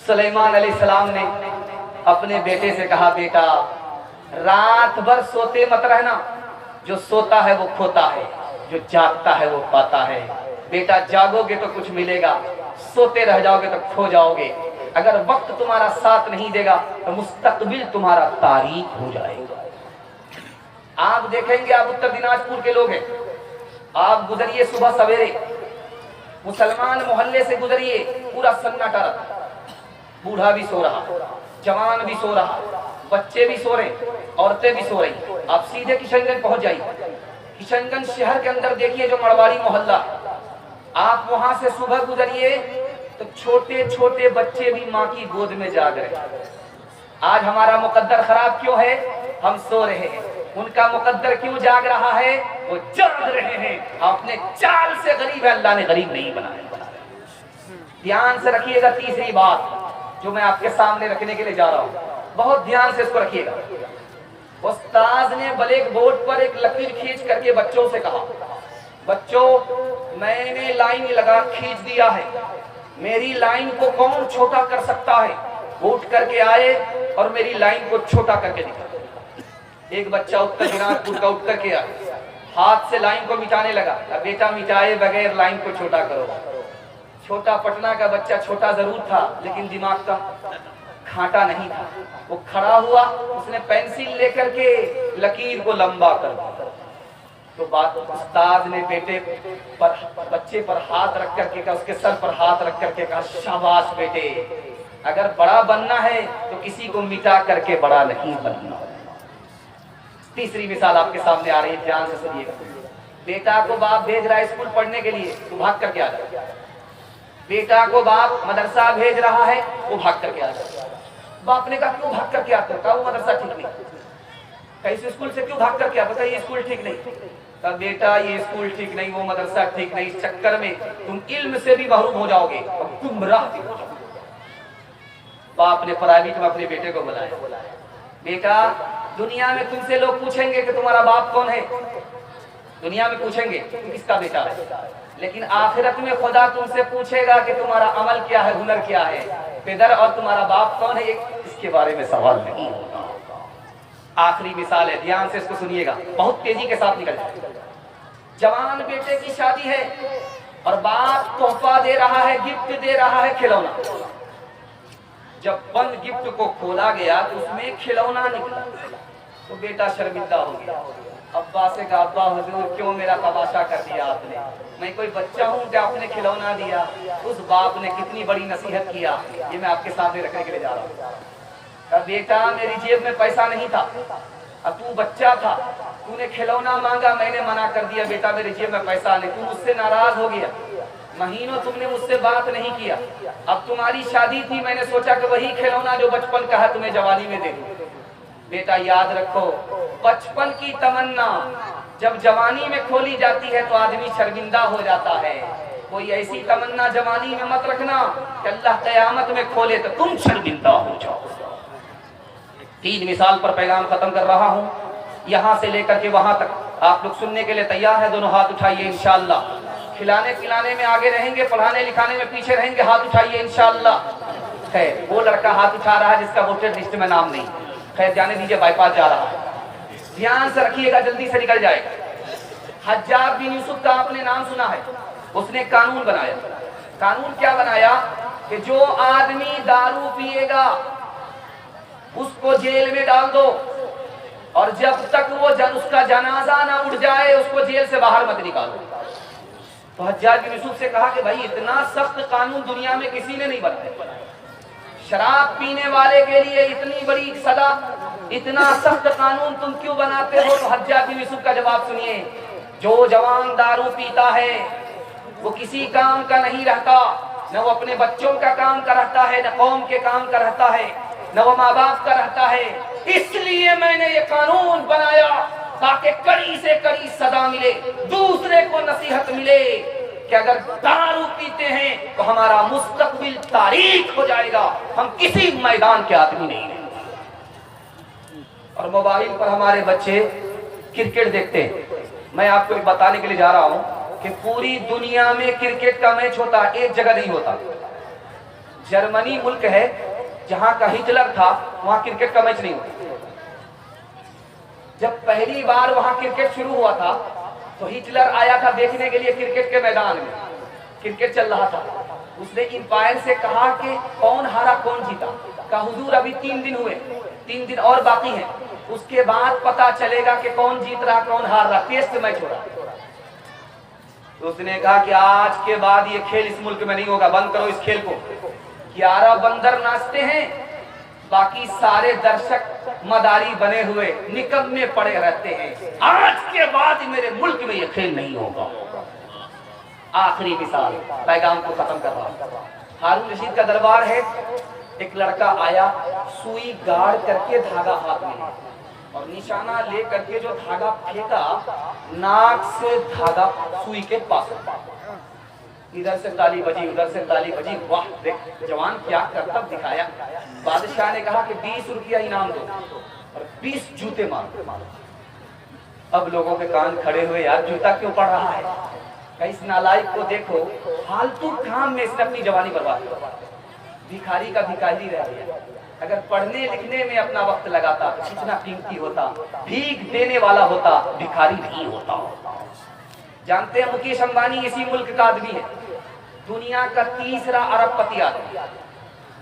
سلیمان علیہ السلام نے اپنے بیٹے سے کہا بیٹا رات بھر سوتے مت رہنا، جو سوتا ہے وہ کھوتا ہے، جو جاگتا ہے وہ پاتا ہے۔ بیٹا جاگو گے تو کچھ ملے گا، سوتے رہ جاؤ گے تو کھو جاؤ گے۔ اگر وقت تمہارا ساتھ نہیں دے گا تو مستقبل تمہارا تاریک ہو جائے گا۔ آپ دیکھیں گے، آپ اتر دیناجپور کے لوگ ہیں، آپ گزریے صبح سویرے مسلمان محلے سے گزریے، پورا سناٹا رہتا، بوڑھا بھی سو رہا، جوان بھی سو رہا، بچے بھی سو رہے، عورتیں بھی سو رہی۔ آپ سیدھے کشن گنج پہنچ جائیے، کشن گنج شہر کے اندر دیکھیے جو مڑواڑی محلہ، آپ وہاں سے صبح گزریے تو چھوٹے چھوٹے بچے بھی ماں کی گود میں جاگ رہے ہیں۔ آج ہمارا مقدر خراب کیوں ہے؟ ہم سو رہے ہیں۔ ان کا مقدر کیوں جاگ رہا ہے؟ وہ جاگ رہے ہیں۔ اپنے چال سے غریب ہے، اللہ نے غریب نہیں بنایا۔ دھیان سے رکھیے گا تیسری بات جو میں آپ کے سامنے رکھنے کے لیے جا رہا ہوں، بہت دھیان سے اس کو رکھیے گا۔ استاذ نے بلیک بورڈ پر ایک لکیر کھینچ کر کے بچوں سے کہا بچوں میں نے لائن لگا کھینچ دیا ہے، میری لائن کو کون چھوٹا کر سکتا ہے؟ اٹھ کر کے آئے اور میری لائن کو چھوٹا کر کے دکھا۔ ایک بچہ اتر دیناجپور کا اٹھ کر کے آئے، ہاتھ سے لائن کو مٹانے لگا، بیٹا مٹائے بغیر لائن کو چھوٹا کرو۔ چھوٹا پٹنہ کا بچہ چھوٹا ضرور تھا لیکن دماغ کا کھانٹا نہیں تھا۔ وہ کھڑا ہوا، اس نے پینسل لے کر کے لکیر کو لمبا کر دیا۔ تو بات استاد نے بیٹے پر بچے پر ہاتھ رکھ کر کے کہا، اس کے سر پر ہاتھ رکھ کر کے کہا شاباش بیٹے، اگر بڑا بننا ہے تو کسی کو مٹا کر کے بڑا نہیں بننا۔ تیسری مثال آپ کے سامنے آ رہی ہے، دھیان سے سنیے گا۔ بیٹا کو باپ بھیج رہا ہے اسکول پڑھنے کے لیے، تو بھاگ کر کے آ جائے۔ بیٹا کو باپ مدرسہ بھیج رہا ہے، وہ بھاگ کر کے آ جائے۔ باپ نے کہا کیوں بھاگ کر کے آتے ہو؟ کہا وہ مدرسہ ٹھیک نہیں۔ کہا اس اسکول سے کیوں بھاگ کر کے آتے ہو؟ یہ اسکول ٹھیک نہیں۔ کہا بیٹا یہ اسکول ٹھیک نہیں، وہ مدرسہ ٹھیک نہیں، اس چکر میں تم علم سے بھی محروم ہو جاؤ گے اور گمراہ بھی ہو جاؤ گے۔ باپ نے پرائیویٹ میں اپنے بیٹے کو بلایا، بیٹا دنیا میں تم سے لوگ پوچھیں گے کہ تمہارا باپ کون ہے، دنیا میں پوچھیں گے تم کس کا بیٹا ہے، لیکن آخرت میں خدا تم سے پوچھے گا کہ تمہارا عمل کیا ہے، ہنر کیا ہے، پدر اور تمہارا باپ کون ہے، اس کے بارے میں سوال نہیں ہوگا۔ آخری مثال ہے، دھیان سے اس کو سنیے گا، بہت تیزی کے ساتھ نکل جائے۔ جوان بیٹے کی شادی ہے اور باپ تحفہ دے رہا ہے، گفٹ دے رہا ہے، کھلونا۔ جب بند گفٹ کو کھولا گیا تو اس میں کھلونا نکلا تو بیٹا شرمندہ ہو گیا۔ ابا سے کہا ابا حضور کیوں میرا تماشا کر دیا آپ نے، میں کوئی بچہ ہوں کہ آپ نے کھلونا دیا؟ اس باپ نے کتنی بڑی نصیحت کیا، یہ میں آپ کے سامنے رکھنے کے لیے جا رہا ہوں۔ کہا بیٹا میری جیب میں پیسہ نہیں تھا، اب تو بچہ تھا، تو نے کھلونا مانگا، میں نے منع کر دیا، بیٹا میری جیب میں پیسہ نہیں، تو مجھ سے ناراض ہو گیا، مہینوں تم نے مجھ سے بات نہیں کیا، اب تمہاری شادی تھی، میں نے سوچا کہ وہی کھلونا جو بچپن کا ہے تمہیں جوانی میں دے دوں۔ بیٹا یاد رکھو بچپن کی تمنا جب جوانی میں کھولی جاتی ہے تو آدمی شرمندہ ہو جاتا ہے۔ کوئی ایسی تمنا جوانی میں مت رکھنا کہ اللہ قیامت میں کھولے تو تم شرمندہ ہو جاؤ۔ تین مثال پر پیغام ختم کر رہا ہوں، یہاں سے لے کر کے وہاں تک آپ لوگ سننے کے لیے تیار ہیں؟ دونوں ہاتھ اٹھائیے انشاءاللہ۔ کھلانے پلانے میں آگے رہیں گے، پڑھانے لکھانے میں پیچھے رہیں گے، ہاتھ اٹھائیے انشاءاللہ۔ خیر وہ لڑکا ہاتھ اٹھا رہا ہے جس کا ووٹر لسٹ میں نام نہیں، خیر جانے دیجیے، بائی پاس جا رہا ہے، دھیان سے رکھیے گا، جلدی سے نکل جائے گا۔ حجاج بن یوسف کا آپ نے نام سنا ہے، اس نے قانون بنایا۔ قانون کیا بنایا کہ جو آدمی دارو پیے گا اس کو جیل میں ڈال دو، اور جب تک وہ اس کا جنازہ نہ اٹھ جائے اس کو جیل سے باہر مت نکالو۔ تو حجاج بن یوسف سے کہا کہ بھائی اتنا سخت قانون دنیا میں کسی نے نہیں بنایا، شراب پینے والے کے لیے اتنی بڑی سزا، اتنا سخت قانون تم کیوں بناتے ہو؟ تو حجاج بن یوسف کا جواب سنیے، جو جوان دارو پیتا ہے وہ کسی کام کا نہیں رہتا، نہ وہ اپنے بچوں کا کام کا رہتا ہے، نہ قوم کے کام کا رہتا ہے، نہ وہ ماں باپ کا رہتا ہے۔ اس لیے میں نے یہ قانون بنایا تاکہ کڑی سے کڑی سزا ملے، دوسرے کو نصیحت ملے کہ اگر دارو پیتے ہیں تو ہمارا مستقبل تاریک ہو جائے گا، ہم کسی میدان کے آدمی نہیں ہیں۔ اور موبائل پر ہمارے بچے کرکٹ دیکھتے ہیں، میں آپ کو ایک بتانے کے لیے جا رہا ہوں کہ پوری دنیا میں کرکٹ کا میچ ہوتا ایک جگہ نہیں ہوتا. جرمنی ملک ہے جہاں کا ہٹلر تھا, وہاں کرکٹ کا میچ نہیں ہوتا. جب پہلی بار وہاں کرکٹ شروع ہوا تھا تو ہٹلر آیا تھا دیکھنے کے لیے کرکٹ کے میدان میں, کرکٹ چل رہا تھا. اس نے امپائر سے کہا کہ کون ہارا کون جیتا. کہا حضور ابھی 3 دن ہوئے, 3 دن اور باقی ہیں, اس کے بعد پتا چلے گا کہ کون جیت رہا کون ہار رہا, ٹیسٹ میچ ہو رہا. تو اس نے کہا کہ آج کے بعد یہ کھیل اس ملک میں نہیں ہوگا, بند کرو اس کھیل کو. 11 بندر ناچتے ہیں, باقی سارے درشک مداری بنے ہوئے نکمے پڑے رہتے ہیں. آج کے بعد میرے ملک میں یہ کھیل نہیں ہوگا. آخری مثال, پیغام کو ختم کر رہا. ہارون رشید کا دربار ہے. ایک لڑکا آیا, سوئی گاڑ کر کے دھاگا ہاتھ میں اور نشانہ لے کر کے جو دھاگا پھینکا, ناک سے دھاگا سوئی کے پاس. ادھر سے تالی بجی, ادھر سے تالی بجی. واہ دیکھ جوان کیا کرتب دکھایا. بادشاہ نے کہا کہ 20 روپیہ انعام دو اور 20 جوتے مارو. اب لوگوں کے کان کھڑے ہوئے, یار جوتا کیوں پڑ رہا ہے؟ کہ اس نالائق کو دیکھو, فالتو کام میں اس نے اپنی جوانی برباد کی. بھکاری کا بھکاری رہ گیا. اگر پڑھنے لکھنے میں اپنا وقت لگاتا کتنا قیمتی ہوتا. بھیک دینے والا ہوتا, بھکاری نہیں ہوتا. جانتے ہیں مکیش امبانی اسی ملک کا آدمی ہے, دنیا کا 3را ارب پتی آدمی.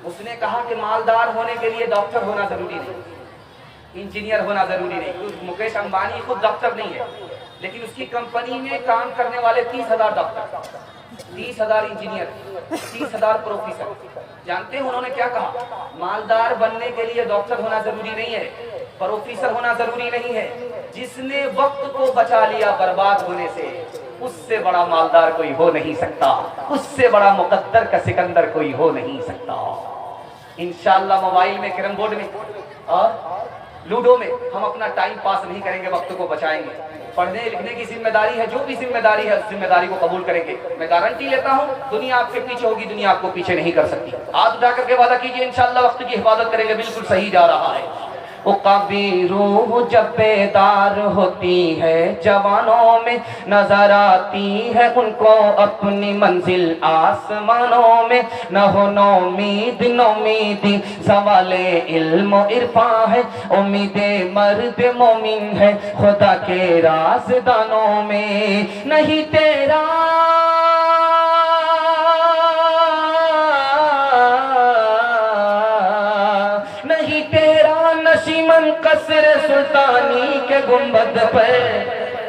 اس نے کہا کہ مالدار ہونے کے لیے ڈاکٹر ہونا ضروری نہیں, انجینئر ہونا ضروری نہیں. مکیش امبانی خود ڈاکٹر نہیں ہے, لیکن اس کی کمپنی میں کام کرنے والے 30,000 ڈاکٹر, 30,000 انجینئر, 30,000 پروفیسر. جانتے ہیں انہوں نے کیا کہا؟ مالدار بننے کے لیے ڈاکٹر ہونا ضروری نہیں ہے, پروفیسر ہونا ضروری نہیں ہے. جس نے وقت کو بچا لیا برباد ہونے سے, اس سے بڑا مالدار کوئی ہو نہیں سکتا, اس سے بڑا مقدر کا سکندر کوئی ہو نہیں سکتا. انشاءاللہ موبائل میں, کیرم بورڈ میں اور لوڈو میں ہم اپنا ٹائم پاس نہیں کریں گے, وقت کو بچائیں گے. پڑھنے لکھنے کی ذمہ داری ہے, جو بھی ذمہ داری ہے اس ذمہ داری کو قبول کریں گے. میں گارنٹی لیتا ہوں دنیا آپ کے پیچھے ہوگی, دنیا آپ کو پیچھے نہیں کر سکتی. ہاتھ اٹھا کر کے وعدہ کیجئے انشاءاللہ وقت کی حفاظت کریں گے. بالکل صحیح جا رہا ہے. کبھی روح جب بیدار ہوتی ہے, جوانوں میں نظر آتی ہے ان کو اپنی منزل آسمانوں میں. نہ ہو نومیدی سوال علم و عرفاں ہے, امید مرد مومن ہے خدا کے رازدانوں میں. نہیں تیرا نشیمن قصر سلطانی کے گنبد پر,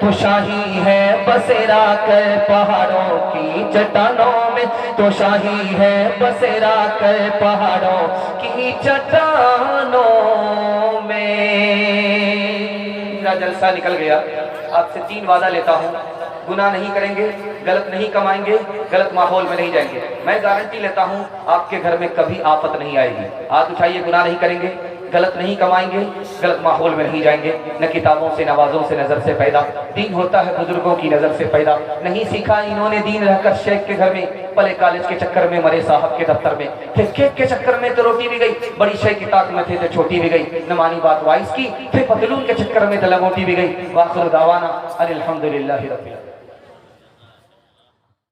تو شاہی ہے بسیرا کر پہاڑوں کی چٹانوں میں. تو شاہی ہے بسیرا کر پہاڑوں کی چٹانوں میں. میرا جلسہ نکل گیا. آپ سے 3 وعدہ لیتا ہوں, گناہ نہیں کریں گے, غلط نہیں کمائیں گے, غلط ماحول میں نہیں جائیں گے. میں گارنٹی لیتا ہوں آپ کے گھر میں کبھی آفت نہیں آئے گی. ہاتھ اٹھائیے, گناہ نہیں کریں گے, غلط نہیں کمائیں گے, غلط ماحول میں نہیں جائیں گے. نہ کتابوں سے, نوازوں سے, نظر سے پیدا. دین ہوتا ہے بزرگوں کی نظر سے پیدا. نہیں سیکھا انہوں نے دین رہ کر شیخ کے گھر میں, پلے کالج کے چکر میں, مرے صاحب کے دفتر میں. پھر کیک کے چکر میں تو روٹی بھی گئی, بڑی شیخ کی طاق میں تھے تو چھوٹی بھی گئی. نہ مانی بات وائس کی, پھر پتلون کے چکر میں تو لنگوٹی بھی گئی. وآخر دعوانا ان الحمدللہ رب العالمین.